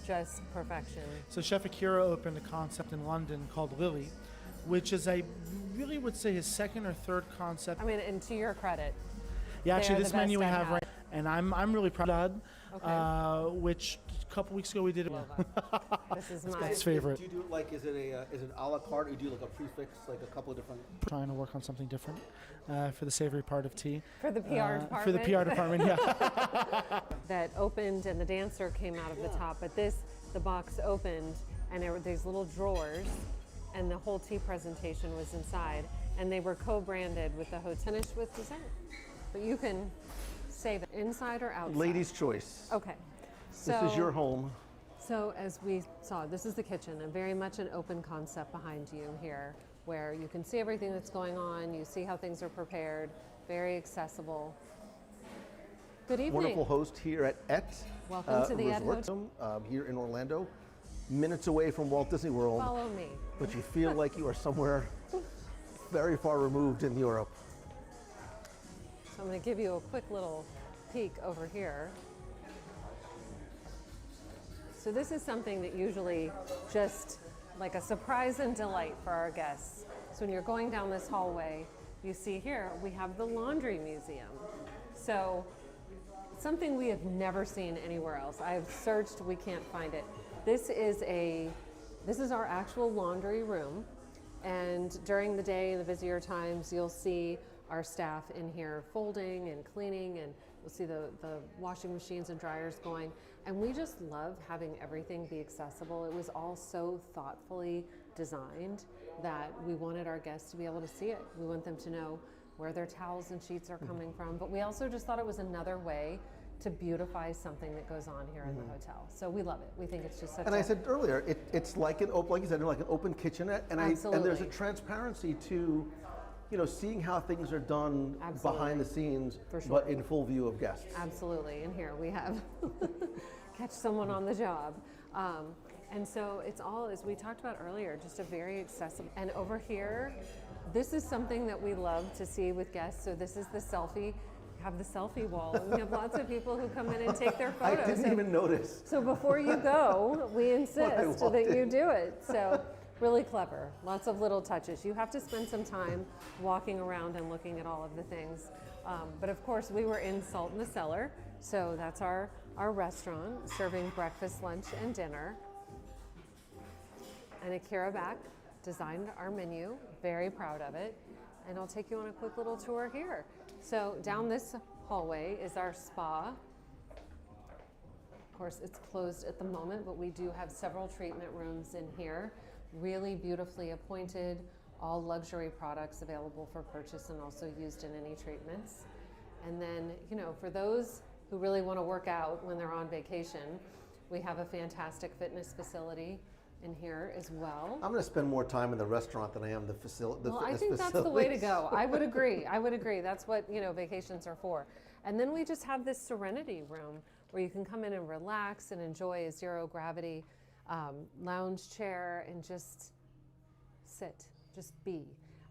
just perfection. So Chef Akira opened a concept in London called Lily, which is, I really would say, his second or third concept. I mean, and to your credit, Yeah, actually, are this the menu we best I've have had. right, and I'm really proud of Okay. that, which a couple weeks ago we did. love that. This is my His favorite. Do you do it like, is it a la carte, or do you do like a prefix, like a couple of different? Trying to work on something different for the savory part of tea. for the PR department. For the PR department, yeah. That opened and the dancer came out of the top, but the box opened and there were these little drawers and the whole tea presentation was inside and they were co-branded with the hotel. Finished with dessert, but you can save it inside or outside. Ladies' choice. Okay. This is your home. So as we saw, this is the kitchen, and very much an open concept behind you here, where you can see everything that's going on, you see how things are prepared, very accessible. Good evening. Wonderful host here at Et. Welcome to the Et Resort, here in Orlando, minutes away from Walt Disney World, Follow me. but you feel like you are somewhere very far removed in Europe. So I'm going to give you a quick little peek over here. So this is something that usually just like a surprise and delight for our guests. So when you're going down this hallway, you see here we have the laundry museum. So something we have never seen anywhere else. I've searched, we can't find it. This is our actual laundry room, and during the day in the busier times you'll see our staff in here folding and cleaning, and you'll see the washing machines and dryers going. And we just love having everything be accessible. It was all so thoughtfully designed that we wanted our guests to be able to see it. We want them to know where their towels and sheets are coming from, but we also just thought it was another way to beautify something that goes on here in the hotel. So we love it. We think it's just such And I said earlier, it's like like you said, like an open kitchenette, and there's a Absolutely. transparency to, seeing how things are done behind the scenes, For sure. but in full view of guests. Absolutely, and here we have catch someone on the job. And so it's all, as we talked about earlier, just a very accessible. And over here, this is something that we love to see with guests. So this is the selfie have the selfie wall, and we have lots of people who come in and take their I photos. didn't even notice. So before you go, we insist walked that you in. do it. So really clever, lots of little touches. You have to spend some time walking around and looking at all of the things. But of course, we were in Salt in the Cellar, so that's our restaurant serving breakfast, lunch, and dinner. And Akira Back designed our menu, very proud of it. And I'll take you on a quick little tour here. So down this hallway is our spa. Of course, it's closed at the moment, but we do have several treatment rooms in here, really beautifully appointed, all luxury products available for purchase and also used in any treatments. And then, you know, for those who really want to work out when they're on vacation, we have a fantastic fitness facility in here as well. I'm going to spend more time in the restaurant than I am the facility. Well, I think that's the way to go. I would agree. I would agree. That's what, you know, vacations are for. And then we just have this serenity room where you can come in and relax and enjoy a zero gravity lounge chair and just sit, just be.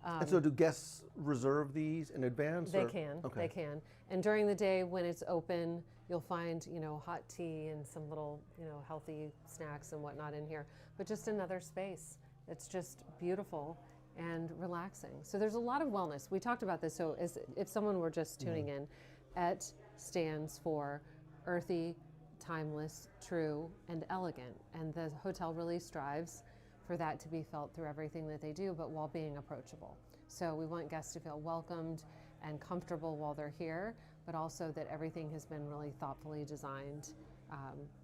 And so do guests reserve these in advance? They or? can, Okay. they can. And during the day when it's open, you'll find, you know, hot tea and some little, you know, healthy snacks and whatnot in here. But just another space. It's just beautiful and relaxing. So there's a lot of wellness. We talked about this, so if someone were just tuning in, ET stands for earthy, timeless, true, and elegant. And the hotel really strives for that to be felt through everything that they do, but while being approachable. So we want guests to feel welcomed and comfortable while they're here, but also that everything has been really thoughtfully designed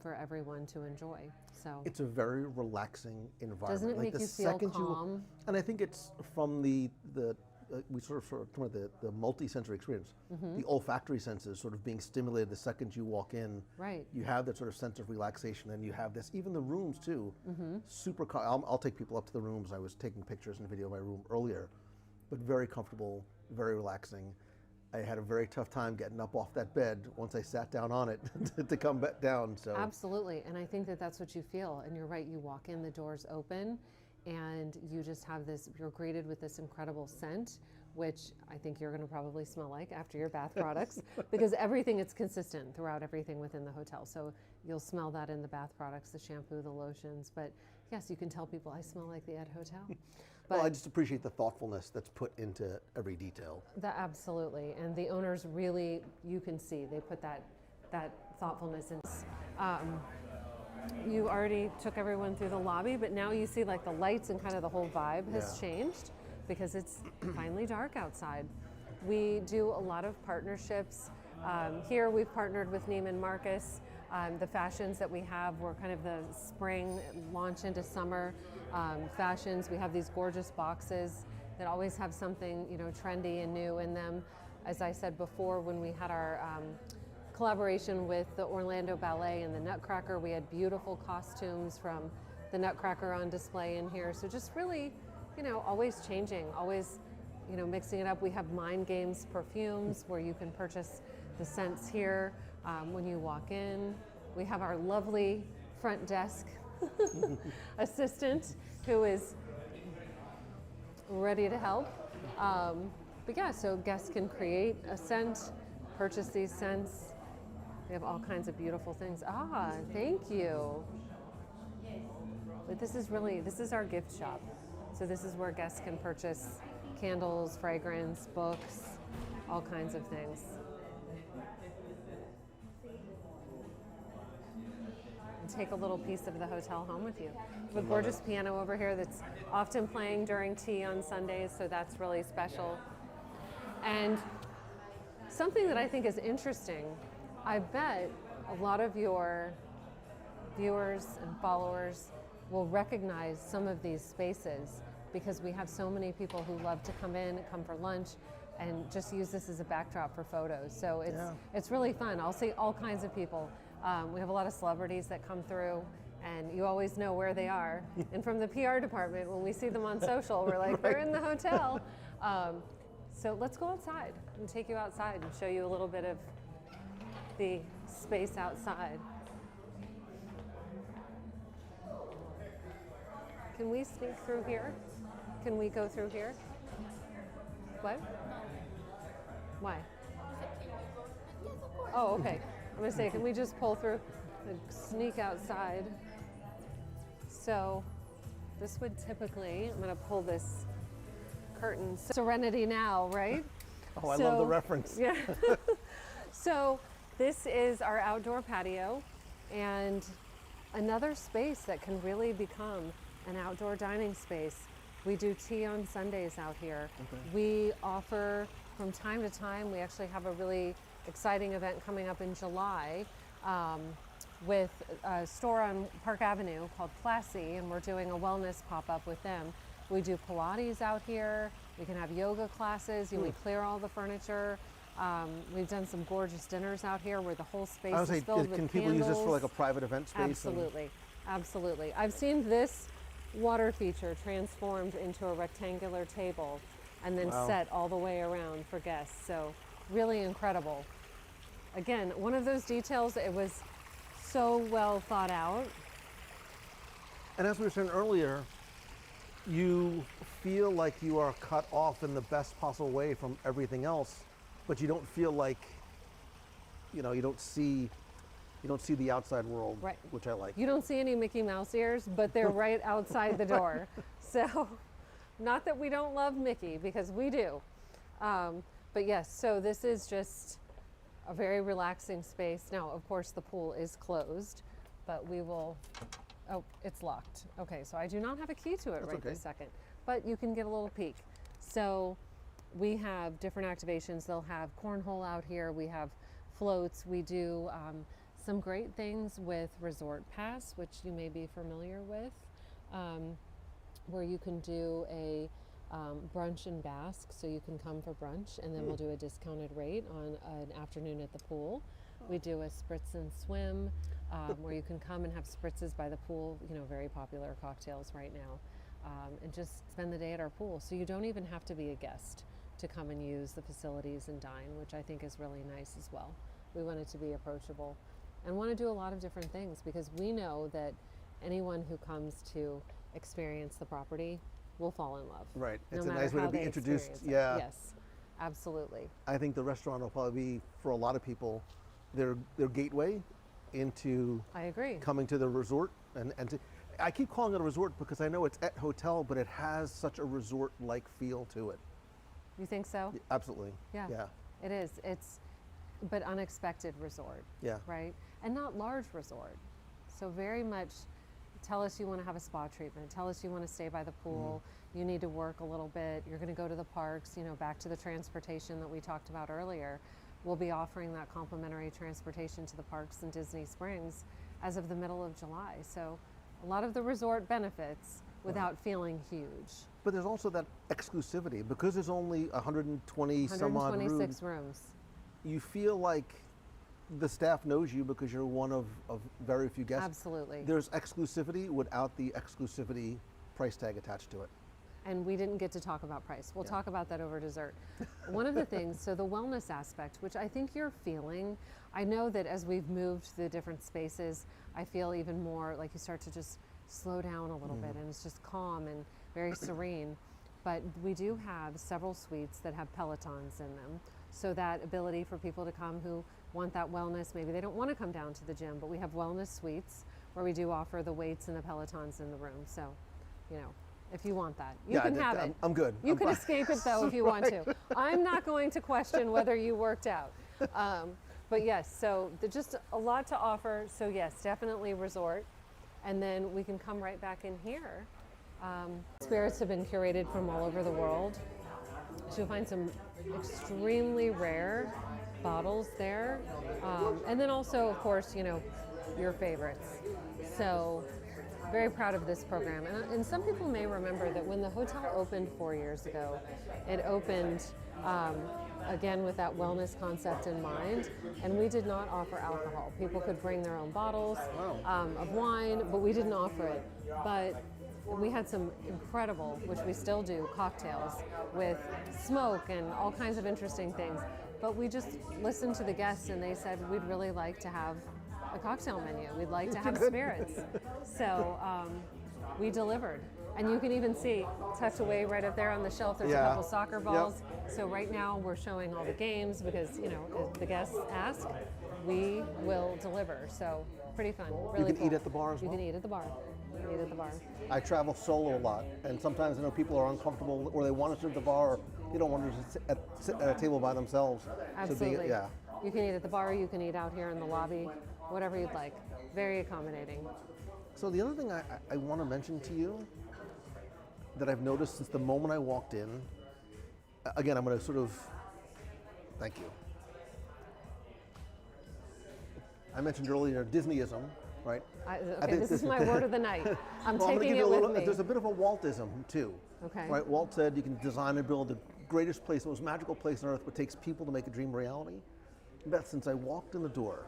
for everyone to enjoy. So It's a very relaxing environment. doesn't it Like make the you feel second calm? And I think it's from the we sort of talk about the multi-sensory experience. The olfactory senses sort of being stimulated the second you walk in. Right. You have that sort of sense of relaxation, and you have this, even the rooms too, super, I'll take people up to the rooms. I was taking pictures and video of my room earlier, but very comfortable, very relaxing. I had a very tough time getting up off that bed once I sat down on it to come back down. So Absolutely, and I think that that's what you feel. And you're right, you walk in, the doors open, and you just have this, you're greeted with this incredible scent, which I think you're gonna probably smell like after your bath products, because everything is consistent throughout everything within the hotel. So you'll smell that in the bath products, the shampoo, the lotions, but yes, you can tell people, I smell like the Ed Hotel. But well, I just appreciate the thoughtfulness that's put into every detail. absolutely, and the owners really, you can see, they put that thoughtfulness in. You already took everyone through the lobby, but now you see like the lights and kind of the whole vibe has changed because it's finally dark outside. We do a lot of partnerships. Here we've partnered with Neiman Marcus. The fashions that we have were kind of the spring launch into summer fashions. We have these gorgeous boxes that always have something, you know, trendy and new in them. As I said before, when we had our collaboration with the Orlando Ballet and the Nutcracker, we had beautiful costumes from the Nutcracker on display in here. So just really, you know, always changing, always, you know, mixing it up. We have Mind Games perfumes where you can purchase the scents here when you walk in. We have our lovely front desk assistant who is ready to help. But yeah, so guests can create a scent, purchase these scents. We have all kinds of beautiful things. Ah, thank you. But this is our gift shop. So this is where guests can purchase candles, fragrance, books, all kinds of things. And take a little piece of the hotel home with you. We have a gorgeous piano over here that's often playing during tea on Sundays, so that's really special. And something that I think is interesting, I bet a lot of your viewers and followers will recognize some of these spaces because we have so many people who love to come in, come for lunch, and just use this as a backdrop for photos. So it's really fun. I'll see all kinds of people. We have a lot of celebrities that come through, and you always know where they are. And from the PR department, when we see them on social, we're like, they're in the hotel. So let's go outside and take you outside and show you a little bit of the space outside. Can we sneak through here? Can we go through here? What? Why? Oh, okay. I'm gonna say, can we just pull through, like, sneak outside? So this would typically, I'm gonna pull this curtain. Serenity Now, right? Oh, I love the reference. Yeah. So this is our outdoor patio, and another space that can really become an outdoor dining space. We do tea on Sundays out here. Okay. We offer, from time to time, we actually have a really exciting event coming up in July with a store on Park Avenue called Classy, and we're doing a wellness pop-up with them. We do Pilates out here. We can have yoga classes. We clear all the furniture. We've done some gorgeous dinners out here where the whole space I would say, is filled with can candles. people use this for like a private event space? Absolutely, absolutely. I've seen this water feature transformed into a rectangular table and then set all the way around for guests. So really incredible. Again, one of those details, it was so well thought out. And as we were saying earlier, you feel like you are cut off in the best possible way from everything else, but you don't feel like, you don't see the outside world, Right. which I like. You don't see any Mickey Mouse ears, but they're right outside the door. So, not that we don't love Mickey, because we do. But yes, so this is just a very relaxing space. Now, of course, the pool is closed, but we will, oh, it's locked. Okay, so I do not have a key to it That's right okay. this second, but you can get a little peek. So we have different activations. They'll have cornhole out here. We have floats. We do some great things with Resort Pass, which you may be familiar with, where you can do a brunch and bask. So you can come for brunch, and then we'll do a discounted rate on an afternoon at the pool. We do a spritz and swim, where you can come and have spritzes by the pool, very popular cocktails right now, and just spend the day at our pool. So you don't even have to be a guest to come and use the facilities and dine, which I think is really nice as well. We want it to be approachable and want to do a lot of different things, because we know that anyone who comes to experience the property will fall in love. Right. No It's a matter nice way to how be they introduced. experience it. Yeah. Yes, absolutely. I think the restaurant will probably be, for a lot of people, their gateway into I agree. coming to the resort. I keep calling it a resort because I know it's at hotel, but it has such a resort-like feel to it. You think so? Absolutely. Yeah. Yeah. It is. But unexpected resort. Yeah. Right? And not large resort. So very much, tell us you want to have a spa treatment. Tell us you want to stay by the pool. You need to work a little bit. You're going to go to the parks, back to the transportation that we talked about earlier. We'll be offering that complimentary transportation to the parks in Disney Springs as of the middle of July. So a lot of the resort benefits without feeling huge. But there's also that exclusivity. Because there's only 120 some odd 126 rooms, rooms. you feel like the staff knows you because you're one of very few guests. Absolutely. There's exclusivity without the exclusivity price tag attached to it. And we didn't get to talk about price. We'll talk about that over dessert. One of the things, so the wellness aspect, which I think you're feeling, I know that as we've moved to the different spaces, I feel even more like you start to just slow down a little bit, and it's just calm and very serene. But we do have several suites that have Pelotons in them. So that ability for people to come who want that wellness, maybe they don't want to come down to the gym, but we have wellness suites where we do offer the weights and the Pelotons in the room. So, if you want that, you can have it. I'm good. You I'm can fine. escape it though if you want to. I'm not going to question whether you worked out. But yes, so just a lot to offer. So yes, definitely resort. And then we can come right back in here. Spirits have been curated from all over the world. So you'll find some extremely rare bottles there. And then also, of course, your favorites. So very proud of this program. And some people may remember that when the hotel opened 4 years ago, it opened again with that wellness concept in mind, and we did not offer alcohol. People could bring their own bottles of wine, but we didn't offer it. But we had some incredible, which we still do, cocktails with smoke and all kinds of interesting things. But we just listened to the guests, and they said, we'd really like to have a cocktail menu. We'd like to have spirits. So we delivered. And you can even see, tucked away right up there on the shelf, there's a couple soccer balls. So right now we're showing all the games because, the guests ask. we will deliver. So pretty fun. Really You can cool. eat at the bar as You well? can eat at the bar. You can eat at the bar. I travel solo a lot, and sometimes I know people are uncomfortable, or they want to sit at the bar, or they don't want to sit at a table by themselves. Absolutely. Yeah. You can eat at the bar. You can eat out here in the lobby. Whatever you'd like. Very accommodating. So the other thing I want to mention to you that I've noticed since the moment I walked in, again, I'm going to sort of, thank you. I mentioned earlier Disneyism, right? Okay, this is my word of the night. I'm Well, I'm gonna taking give it you a with little, me. there's a bit of a Waltism too. Okay. Right? Walt said you can design and build the greatest place, the most magical place on earth, but it takes people to make a dream a reality. But since I walked in the door,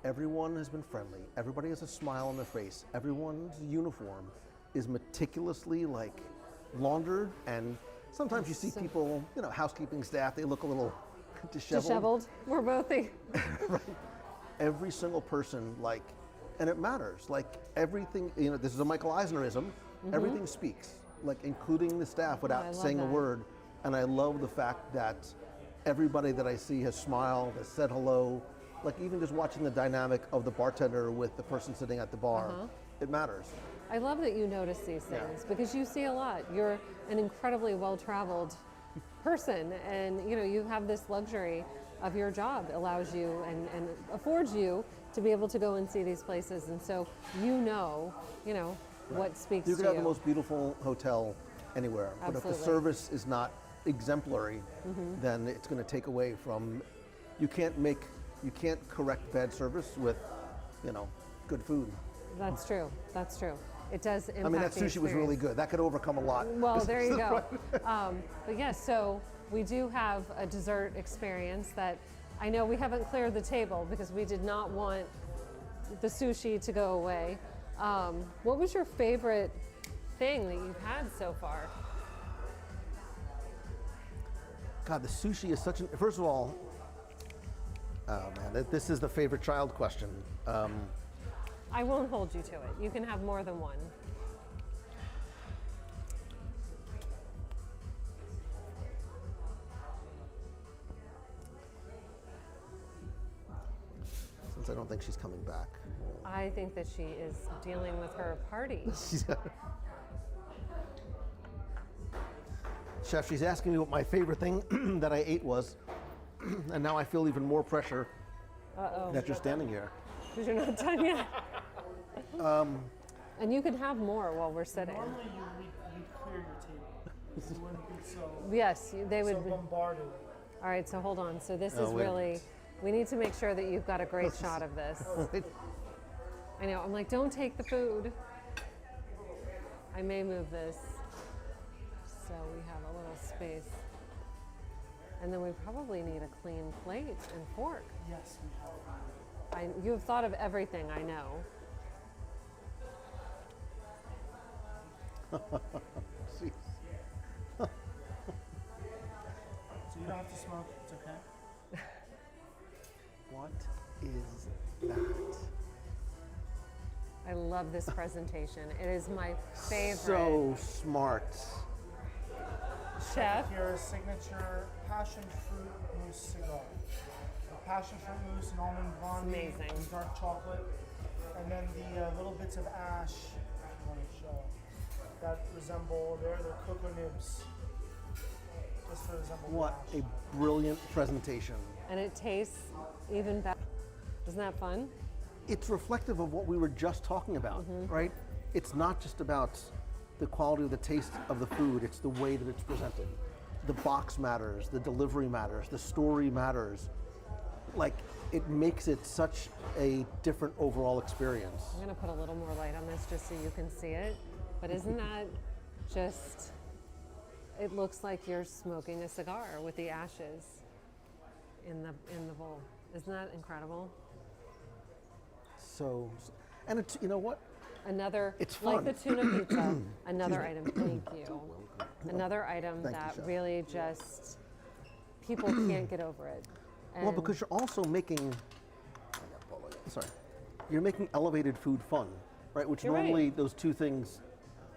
everyone has been friendly. Everybody has a smile on their face. Everyone's uniform is meticulously laundered, and sometimes you see people, housekeeping staff, they look a little disheveled. Disheveled. We're both the. Right. Every single person, and it matters. Everything, this is a Michael Eisnerism. Everything speaks, including the staff I without love saying a that. word. And I love the fact that everybody that I see has smiled, has said hello. Even just watching the dynamic of the bartender with the person sitting at the bar, it matters. I love that you notice these things because you see a lot. You're an incredibly well-traveled person, and you have this luxury of your job allows you and affords you to be able to go and see these places, and so what speaks You to could you. have the most beautiful hotel anywhere, but if the Absolutely. service is not exemplary, then it's going to take away from. You can't correct bad service with, good food. That's true. That's true. It does impact. I mean, that the sushi was really experience. good. That could overcome a lot. Well, there you go. But yes, so we do have a dessert experience that I know we haven't cleared the table because we did not want the sushi to go away. What was your favorite thing that you've had so far? God, the sushi is such an. First of all, this is the favorite child question. I won't hold you to it. You can have more than one. Since I don't think she's coming back. I think that she is dealing with her party. Chef, she's asking me what my favorite thing that I ate was, and now I feel even more pressure that you're standing here. Because you're not done yet. And you can have more while we're sitting. Normally you'd clear your table. You wouldn't be so, Yes, they would. so bombarded. All right, so hold on. So this Oh, is wait. really, we need to make sure that you've got a great shot of this. I know, I'm like, don't take the food. I may move this so we have a little space. And then we probably need a clean plate and fork. Yes, we have. You have thought of everything, I know. Jeez. So you don't have to smoke, it's okay. What is that? I love this presentation. It is my favorite. So smart. Chef. Here is signature passion fruit mousse cigar. The passion fruit mousse and almond blondie amazing. and dark chocolate, and then the little bits of ash, if you want to show, that resemble, they're cocoa nibs. Just to resemble What the ash. a brilliant presentation. And it tastes even better. Isn't that fun? It's reflective of what we were just talking about, right? It's not just about the quality of the taste of the food, it's the way that it's presented. The box matters, the delivery matters, the story matters. It makes it such a different overall experience. I'm gonna put a little more light on this just so you can see it. But isn't that just, it looks like you're smoking a cigar with the ashes in the bowl. Isn't that incredible? So, and it's, you know what? Another, It's like fun. the tuna pizza, another item, thank you. Another item Thank you, that Chef. really just, people can't get over it. Well, And because you're also making, sorry, you're making elevated food fun, right? Which You're right. normally those two things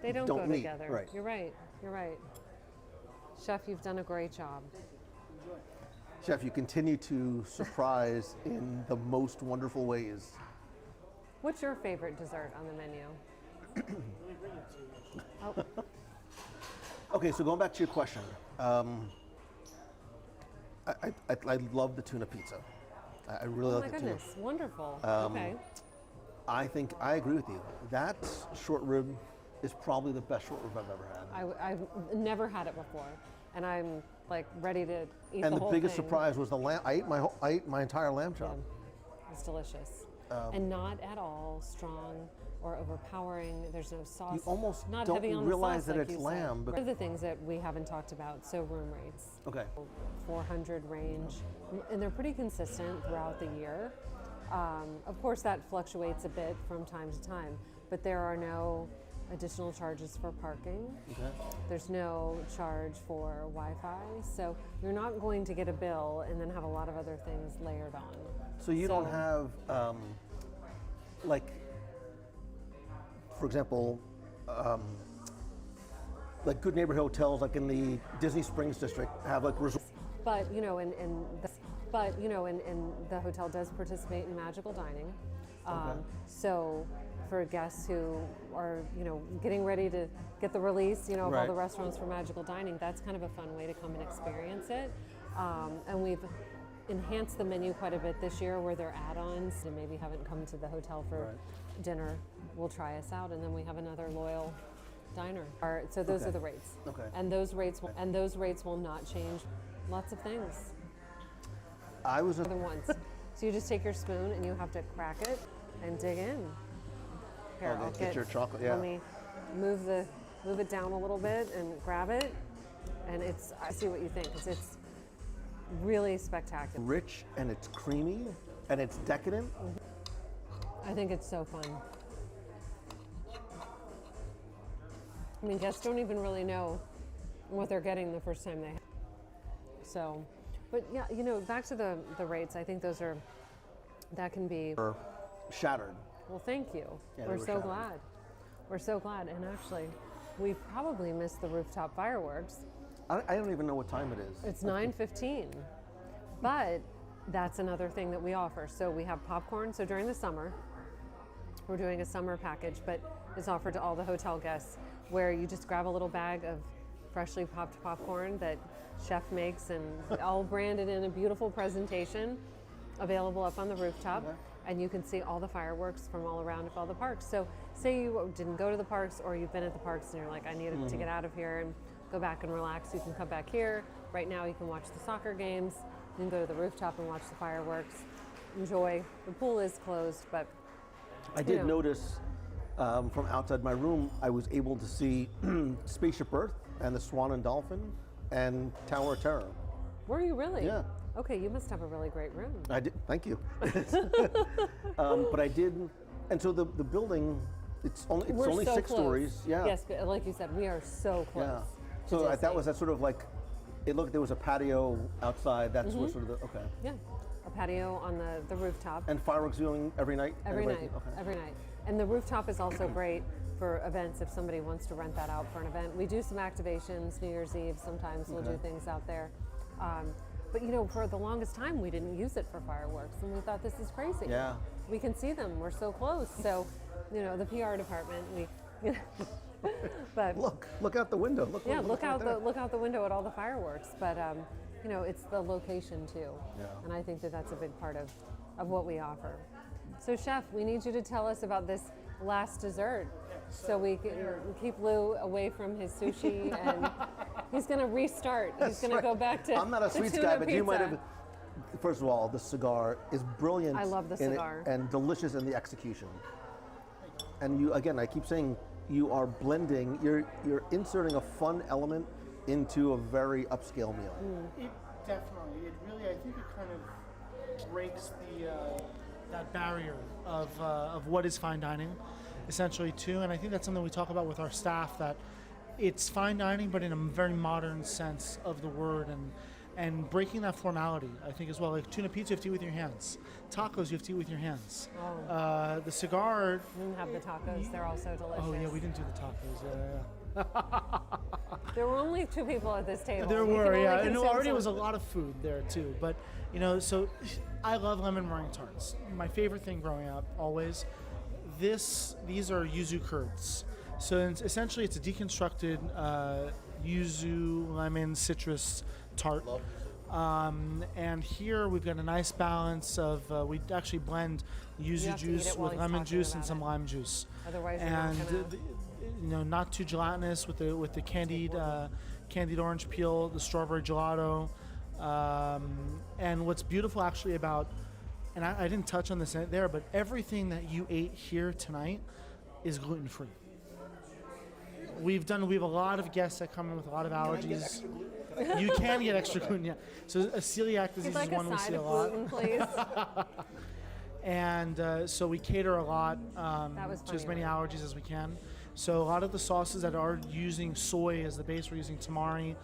they don't don't go meet, together. right. You're right, you're right. Chef, you've done a great job. Chef, you continue to surprise in the most wonderful ways. What's your favorite dessert on the menu? Oh, Okay, so going back to your question, I love the tuna pizza. I really oh like my the tuna. goodness, wonderful. Okay. I think I agree with you. That short rib is probably the best short rib I've ever had. I've never had it before, and I'm like ready to eat And the the whole biggest thing. surprise was the lamb. I ate my entire lamb chop. It's delicious, and not at all strong or overpowering. There's no sauce. You almost not don't heavy on realize the sauce, that like it's you lamb, said. but- One of the things that we haven't talked about, so room rates, Okay. 400 range, and they're pretty consistent throughout the year. Of course, that fluctuates a bit from time to time, but there are no additional charges for parking. Okay. There's no charge for Wi-Fi, so you're not going to get a bill and then have a lot of other things layered on. So you don't have, like, for example, like good neighborhood hotels, like in the Disney Springs district, have like resort. But you know, and the hotel does participate in magical dining. Okay. So for guests who are getting ready to get the release of all Right. the restaurants for magical dining, that's kind of a fun way to come and experience it. And we've enhanced the menu quite a bit this year, where they're add-ons and maybe haven't come to the hotel for dinner. Will try us out, and then we have another loyal diner. So those Okay. are the rates. Okay. And those rates will not change. Lots of things. I was Other ones. So you just take your spoon and you have to crack it and dig in. Here, Oh, I'll get your chocolate, yeah. Let me move it down a little bit and grab it, and I see what you think, because it's really spectacular. rich and it's creamy and it's decadent. I think it's so fun. I mean, guests don't even really know what they're getting the first time they have. So, but yeah, back to the rates, I think that can be, Or shattered. well, thank you. Yeah, they We're were so shattered. glad. We're so glad. And actually, we probably missed the rooftop fireworks. I don't even know what time it is. It's 9:15, but that's another thing that we offer. So we have popcorn. So during the summer, we're doing a summer package, but it's offered to all the hotel guests, where you just grab a little bag of freshly popped popcorn that chef makes, and all branded in a beautiful presentation, available up on the rooftop. Okay. And you can see all the fireworks from all around all the parks. So say you didn't go to the parks, or you've been at the parks and you're like, I need to get out of here and go back and relax. You can come back here. Right now you can watch the soccer games. You can go to the rooftop and watch the fireworks. Enjoy. The pool is closed, but I did know. notice from outside my room, I was able to see Spaceship Earth and the Swan and Dolphin and Tower of Terror. were you really? Yeah. Okay, you must have a really great room. I did. Thank you. But I did, and so the building, it's We're only so 6 close. stories. Yeah. Yes, but like you said, we are so close. Yeah. to So that Disney. was that sort of like, it looked, there was a patio outside. That's what sort of okay. Yeah, a patio on the rooftop. And fireworks viewing every night. Every Everybody- night, Okay. every night. And the rooftop is also great for events if somebody wants to rent that out for an event. We do some activations, New Year's Eve, sometimes we'll do things out there. But for the longest time, we didn't use it for fireworks, and we thought, this is crazy. Yeah. We can see them, we're so close. So, the PR department, but Look out the window. Look out there. look out the window at all the fireworks. But it's the location too, Yeah. and I think that's a big part of what we offer. So, Chef, we need you to tell us about this last dessert, so we can keep Lou away from his sushi, and he's going to restart. He's going to go back to. I'm not a the sweets tuna guy, but you might pizza. have. First of all, the cigar is brilliant. I love the in it cigar. and delicious in the execution. And you, again, I keep saying, you are blending. You're inserting a fun element into a very upscale meal. It definitely, it really, I think it kind of breaks that barrier of what is fine dining, essentially too. And I think that's something we talk about with our staff, that it's fine dining, but in a very modern sense of the word, and breaking that formality, I think, as well. Like tuna pizza, you have to eat with your hands. Tacos, you have to eat with your hands. The cigar. We didn't have the tacos. They're also delicious. Oh yeah, we didn't do the tacos. Yeah. There were only 2 people at this table. There You can were, only yeah, and consume already so- was a lot of food there too. But so I love lemon meringue tarts. My favorite thing growing up, always. These are yuzu curds. So essentially, it's a deconstructed yuzu lemon citrus tart. And here we've got a nice balance of we actually blend yuzu have to eat juice it while with he's lemon talking juice and about some it. lime juice. Otherwise, you're not And gonna- not too gelatinous with the candied orange peel, the strawberry gelato. And what's beautiful actually about, and I didn't touch on this there, but everything that you ate here tonight is gluten-free. We have a lot of guests that come in with a lot of allergies. You can get extra gluten, yeah. So a celiac disease You'd like is one a we side see a of lot. gluten, please. And so we cater a lot was to as funny, many right? allergies as we can. So a lot of the sauces that are using soy as the base, we're using tamari,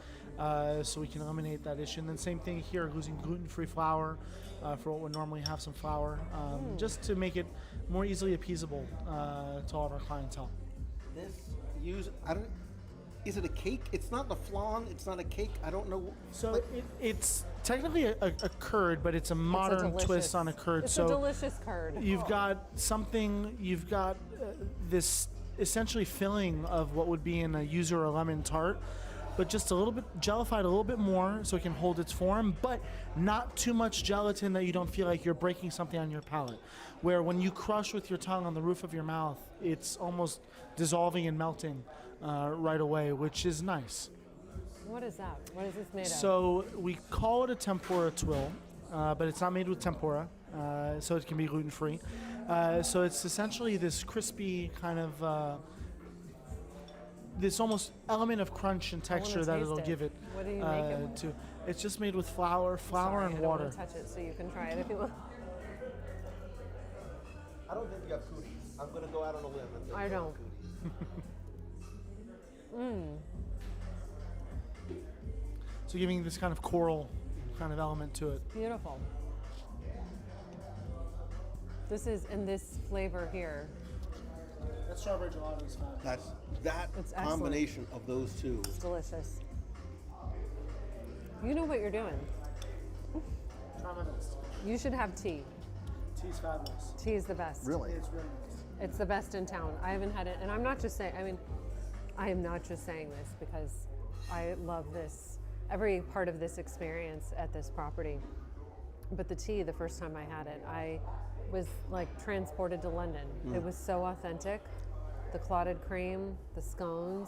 so we can eliminate that issue. And then same thing here, using gluten-free flour for what would normally have some flour, just to make it more easily appeasable to all of our clientele. Is it a cake? It's not the flan. It's not a cake. I don't know. So it's technically a curd, but it's a modern twist on a curd. It's so a delicious curd. You've got this essentially filling of what would be in a yuzu or a lemon tart, but just a little bit jellified, a little bit more so it can hold its form, but not too much gelatin that you don't feel like you're breaking something on your palate. Where when you crush with your tongue on the roof of your mouth, it's almost dissolving and melting right away, which is nice. What is that? What is this made of? So we call it a tempura twill, but it's not made with tempura, so it can be gluten-free. So it's essentially this crispy kind of, this almost element of crunch and texture that taste it'll it. give it. What do you make it with? It's just made with flour Sorry, and I don't water. want to touch it, so you can try it if you want. I don't think you have cooties. I'm going to go out on a limb. And say I you have don't. cooties. So giving this kind of coral kind of element to it. Beautiful. This is in this flavor here. That strawberry gelato is fine. That It's excellent. combination of those two. It's delicious. You know what you're doing. Try my best. You should have tea. Tea's fabulous. Tea is the best. Really? It's really nice. It's the best in town. I haven't had it, and I'm not just saying. I mean, I am not just saying this because I love this, every part of this experience at this property. But the tea, the first time I had it, I was like transported to London. It was so authentic. The clotted cream, the scones,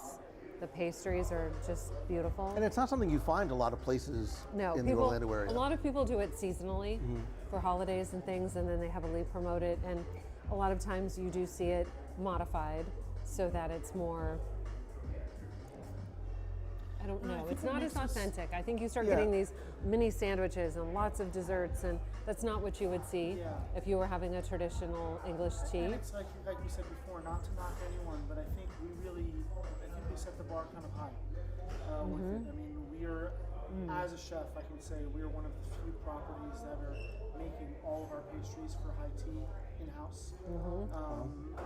the pastries are just beautiful. And it's not something you find a lot of places No, in the Orlando area. a lot of people do it seasonally for holidays and things, and then they heavily promote it. And a lot of times you do see it modified so that it's more, I don't know, it's not as authentic. I think you start getting these mini sandwiches and lots of desserts, and that's not what you would see if you were having a traditional English tea. And it's like we said before, not to knock anyone, but I think we set the bar kind of high with it. I mean, we are, as a chef, I can say we are one of the few properties that are making all of our pastries for high tea in-house.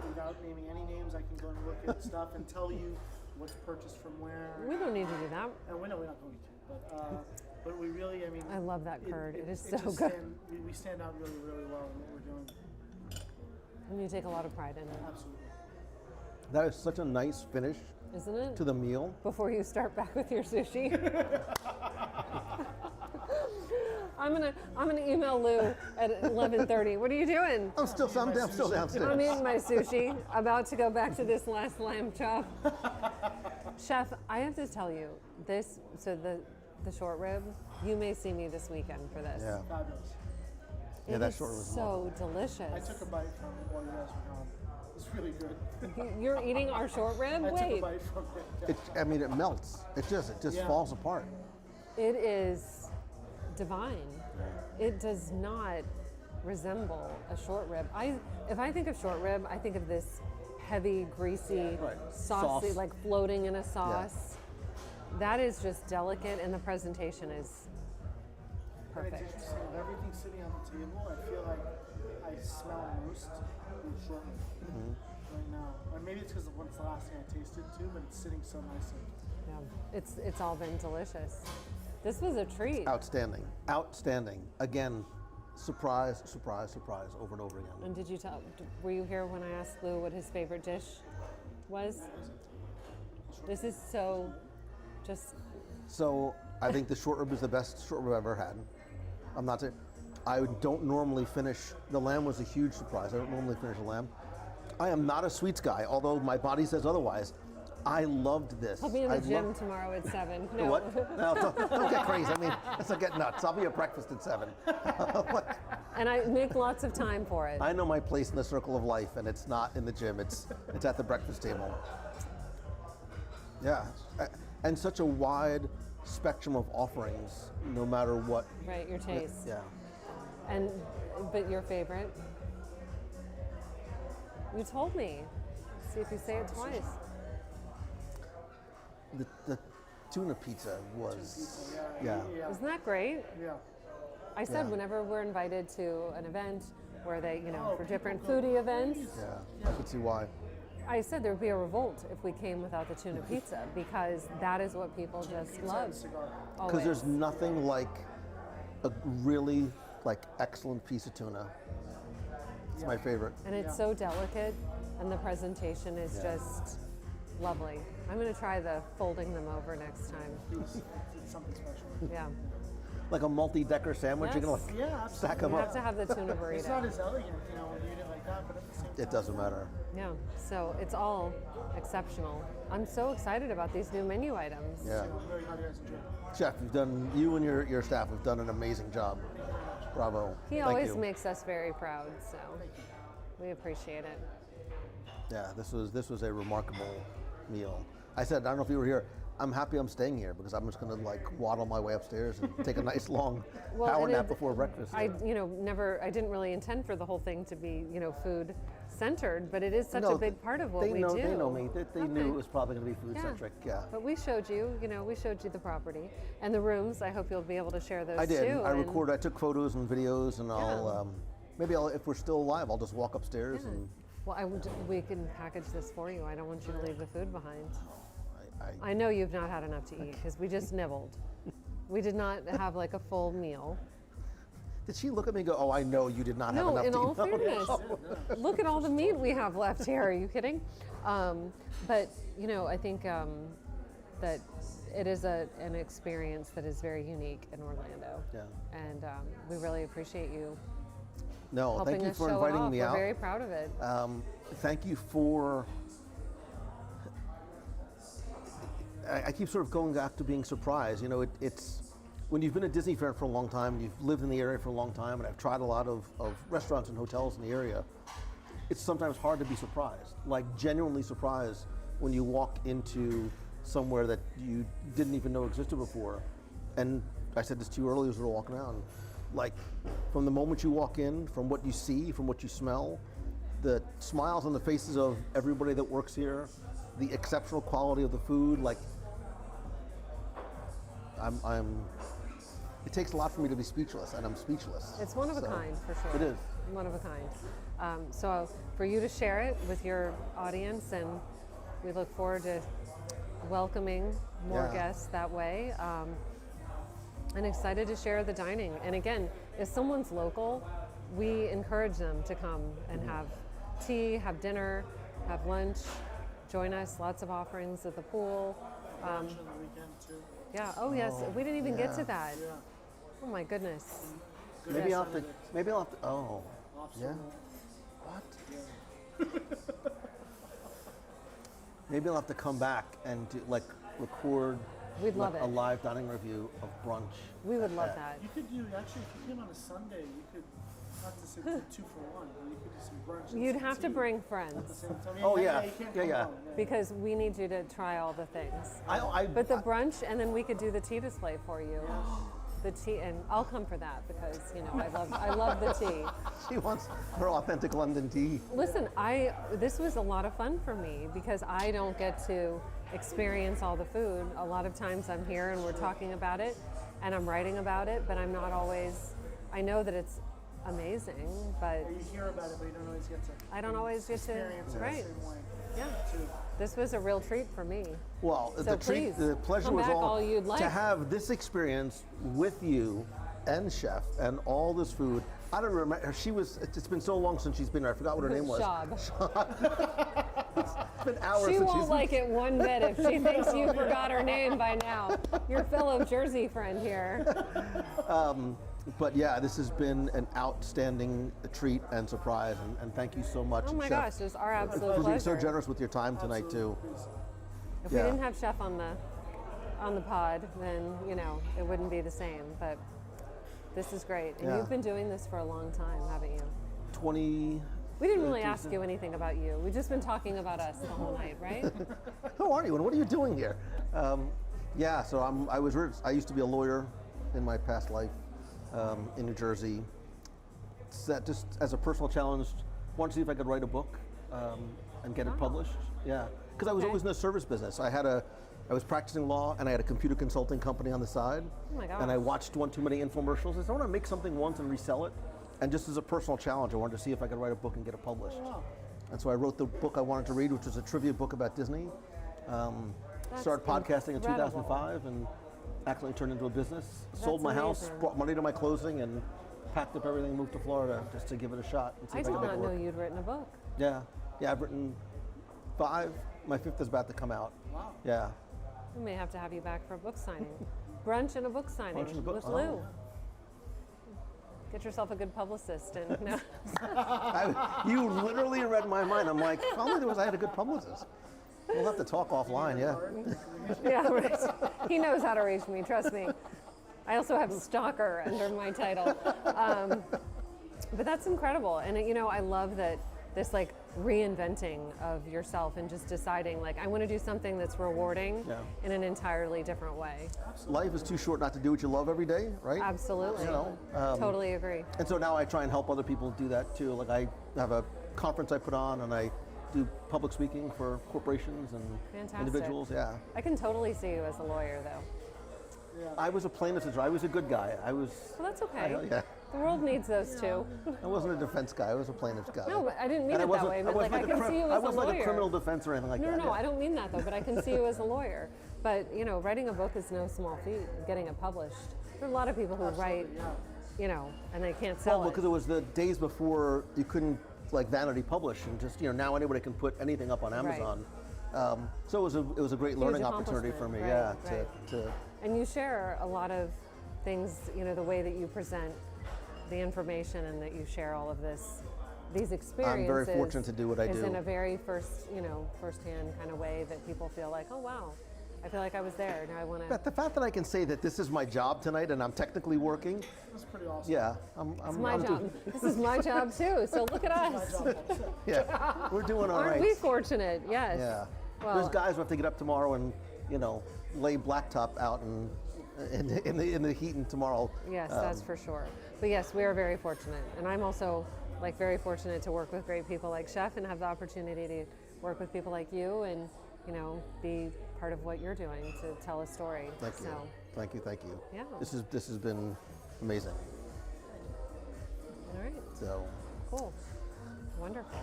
Without naming any names, I can go and look at stuff and tell you what's purchased from where. We don't need to do that. And we know we're not going to, but we really, I mean. I love that curd. It is so just good. We stand out really, really well in what we're doing. And you take a lot of pride in it, Absolutely. That is such a nice finish isn't it? to the meal. Before you start back with your sushi. I'm gonna email Lou at 11:30. What are you doing? I'm still downstairs. I'm eating my sushi. About to go back to this last lamb chop. Chef, I have to tell you this. So the short rib. You may see me this weekend for this. Yeah. Fabulous. Yeah, It that is short rib was so delicious. I took a bite from it while you guys were gone. It's really good. You're eating our short rib? I took a Wait. bite from it. It melts. It just Yeah. falls apart. It is divine. It does not resemble a short rib. If I think of short rib, I think of this heavy, greasy, saucy, Sauce. like floating in a sauce. That is just delicate, and the presentation is And it's perfect. interesting, with everything sitting on the table, I feel like I smell most in short rib. right now. Or maybe it's because of what's the last thing I tasted too, but it's sitting so nicely. Yeah, it's all been delicious. This was a treat. Outstanding. Outstanding. Again, surprise, surprise, surprise, over and over again. And were you here when I asked Lou what his favorite dish was? This is so, just, So I think the short rib is the best short rib I've ever had. I'm not saying, I don't normally finish, the lamb was a huge surprise. I don't normally finish a lamb. I am not a sweets guy, although my body says otherwise. I loved this. I'll be in the gym tomorrow at 7. No. What? No, don't get crazy. I mean, let's not get nuts. I'll be at breakfast at 7. And I make lots of time for it. I know my place in the circle of life, and it's not in the gym. It's at the breakfast table. Yeah, and such a wide spectrum of offerings, no matter what. Right, your taste. Yeah. But your favorite? You told me. See if you say it twice. The tuna pizza was, yeah. Isn't that great? Yeah. I said Yeah. whenever we're invited to an event where they, for different foodie events, Yeah, I could see why. I said there would be a revolt if we came without the tuna pizza because that is what people just love. Because there's nothing like a really excellent piece of tuna. It's my favorite. And it's so delicate, and the presentation is just lovely. I'm going to try the folding them over next time. It's something special. Yeah. Like a multi-decker sandwich, you're Yes. gonna stack them You up. have to have the tuna burrito. It's not as elegant, when you eat it like that, but at the same time. It doesn't matter. Yeah, so it's all exceptional. I'm so excited about these new menu items. Yeah. I'm very glad you guys enjoyed it. Chef, you and your staff have done an amazing job. Bravo. He Thank always you. makes us very proud, so we appreciate it. Yeah, this was a remarkable meal. I said, I don't know if you were here, I'm happy I'm staying here because I'm just gonna waddle my way upstairs and take a nice long power and nap before breakfast. I didn't really intend for the whole thing to be, food centered, but it is such a big part of what we do. They know me. They knew it was probably going to be food centric. Yeah. But we showed you, the property and the rooms. I hope you'll be able to share those I did. too. I took photos and videos, and I'll if we're still alive, I'll just walk upstairs and. Well, we can package this for you. I don't want you to leave the food behind. I I know you've not had enough to eat because we just nibbled. We did not have a full meal. Did she look at me and go, "Oh, I know you did not have enough in to all eat"? fairness, look at all the meat we have left here. Are you kidding? But I think that it is an experience that is very unique in Orlando. Yeah. And we really appreciate you No, helping thank you us for show inviting it off. me We're out. very proud of it. Thank you for. I keep sort of going back to being surprised. It's when you've been a Disney fan for a long time, and you've lived in the area for a long time, and I've tried a lot of restaurants and hotels in the area. It's sometimes hard to be surprised, genuinely surprised when you walk into somewhere that you didn't even know existed before. And I said this to you earlier as we were walking around. From the moment you walk in, from what you see, from what you smell, the smiles on the faces of everybody that works here, the exceptional quality of the food, it takes a lot for me to be speechless, and I'm speechless. It's one of a kind, for sure. It is. One of a kind. So for you to share it with your audience, and we look forward to welcoming more guests that way. And excited to share the dining. And again, if someone's local, we encourage them to come and have tea, have dinner, have lunch, join us. Lots of offerings at the pool. On the weekend too. Yeah. Oh yes. We didn't even get to that. Yeah. Oh my goodness. Maybe I'll have to. Oh. Yeah. What? Maybe I'll have to come back and do, record. We'd love it. A live dining review of brunch. We would love that. You could do, actually, if you came on a Sunday, you could, not to say 2 for 1, but you could do some brunch. and You'd some have to tea bring at the friends same time. Oh, yeah. You can't Yeah, come yeah. alone, because we need you to try all the things. But the brunch, and then we could do the tea display for you. The tea, and I'll come for that because I love the tea. She wants her authentic London tea. Listen, this was a lot of fun for me because I don't get to experience all the food. A lot of times I'm here and we're talking about it and I'm writing about it, but I'm not always, I know that it's amazing, but You hear about it, but you don't always get to I don't always get to, experience it right, the same way. yeah. Too. This was a real treat for me. Well, So the treat, please, the pleasure come was back all you'd like. to have this experience with you and Chef and all this food. I don't remember. It's been so long since she's been here. I forgot what her name was. Shab. It's been hours She since won't she's like it one bit if she thinks you forgot her name by now. Your fellow Jersey friend here. But yeah, this has been an outstanding treat and surprise, and thank you so much. Oh my Chef, gosh, it was our absolute for being pleasure. so generous with your time tonight too. If Yeah. we didn't have Chef on the pod, then it wouldn't be the same. But this is great, and Yeah. you've been doing this for a long time, haven't you? 20. We didn't really ask you anything about you. We've just been talking about us the whole night, right? Who are you and what are you doing here? Yeah, so I used to be a lawyer in my past life in New Jersey. Set just as a personal challenge, wanted to see if I could write a book and get it published. Yeah, because I was Okay. always in the service business. I was practicing law and I had a computer consulting company on the side. Oh my gosh. And I watched one too many infomercials. I said, I want to make something once and resell it. And just as a personal challenge, I wanted to see if I could write a book and get it published. And so I wrote the book I wanted to read, which was a trivia book about Disney. Started podcasting in incredible. 2005 and actually turned into a business. Sold my house, amazing. brought money to my closing, and packed up everything and moved to Florida just to give it a shot and see I if I did could make not it know work. you'd written a book. Yeah, I've written 5. My 5th is about to come out. Wow. Yeah. We may have to have you back for a book signing. Brunch and a book signing Brunch and a book- with oh. Lou. Get yourself a good publicist and no. You literally read my mind. I'm like, if only I had a good publicist. We'll have to talk offline, yeah. Yeah, right. He knows how to reach me, trust me. I also have stalker under my title. But that's incredible. And I love that this like reinventing of yourself and just deciding like I want to do something that's rewarding in an entirely different way. Life is too short not to do what you love every day, right? Absolutely. Totally agree. And so now I try and help other people do that too. Like I have a conference I put on and I do public speaking for corporations and Fantastic. individuals, yeah. I can totally see you as a lawyer though. I was a plaintiff's attorney. I was a good guy. Well, that's okay. Yeah. The world needs those too. I wasn't a defense guy. I was a plaintiff's guy. No, but I didn't mean And it that way. But like I can see you as I a wasn't like a lawyer. criminal defense or anything like that. No, I don't mean that though, but I can see you as a lawyer. But writing a book is no small feat. Getting it published. There are a lot of people who write, and they can't sell Well, it. because it was the days before you couldn't like vanity publish, and just now anybody can put anything up on Amazon. So it was a great learning opportunity for me. accomplishment, Yeah, right. to And you share a lot of things, the way that you present the information and that you share all of these experiences. I'm very fortunate to do what I is do. in a very firsthand kind of way that people feel like, oh wow, I feel like I was there. Now I want to. But the fact that I can say that this is my job tonight and I'm technically working, That's pretty awesome. yeah, It's my job. This is my job too. So look at us. Yeah, we're doing all Aren't right. we fortunate? Yes. Yeah. Well, There's guys who have to get up tomorrow and lay blacktop out and in the heat and tomorrow. Yes, that's for sure. But yes, we are very fortunate, and I'm also very fortunate to work with great people like Chef and have the opportunity to work with people like you and be part of what you're doing to tell a story. Thank you. Thank you. Yeah. This has been amazing. All right. So Cool. Wonderful.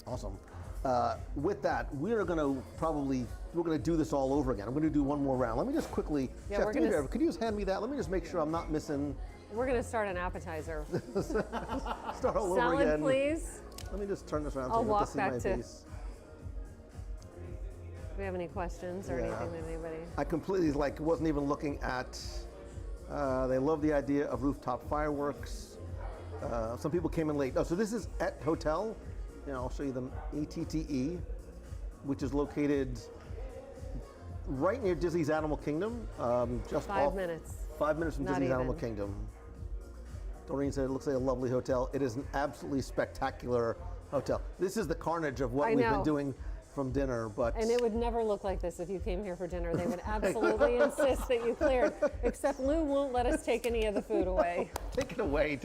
awesome. With that, we're going to do this all over again. I'm going to do one more round. Let me just quickly, Yeah, Chef, we're do me a gonna favor. Could you just hand me that? Let me just make sure I'm not missing. We're going to start an appetizer. Start all over Salad, again. please. Let me just turn this around so I'll you get walk to see back my to- piece. Do we have any questions or Yeah. anything that anybody? I completely wasn't even looking at. They love the idea of rooftop fireworks. Some people came in late. Oh, so this is Et Hotel. I'll show you the ETTE, which is located right near Disney's Animal Kingdom. Just 5 off, minutes. 5 minutes from Not Disney's Animal even. Kingdom. Doreen said it looks like a lovely hotel. It is an absolutely spectacular hotel. This is the carnage of what I we've know. been doing from dinner, but And it would never look like this if you came here for dinner. They would absolutely insist that you cleared. Except Lou won't let us take any of the food away. take it away.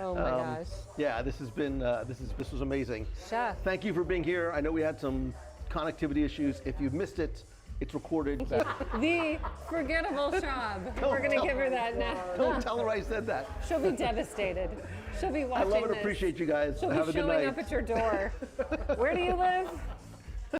Oh my gosh. Yeah, this has been this was amazing. Chef. Thank you for being here. I know we had some connectivity issues. If you missed it, It's recorded. The forgettable Shab. We're going to give her that now. Don't tell her I said that. She'll be devastated. She'll be I watching love and this. appreciate you guys. She'll Have be a good showing night. up at your door. Where do you live?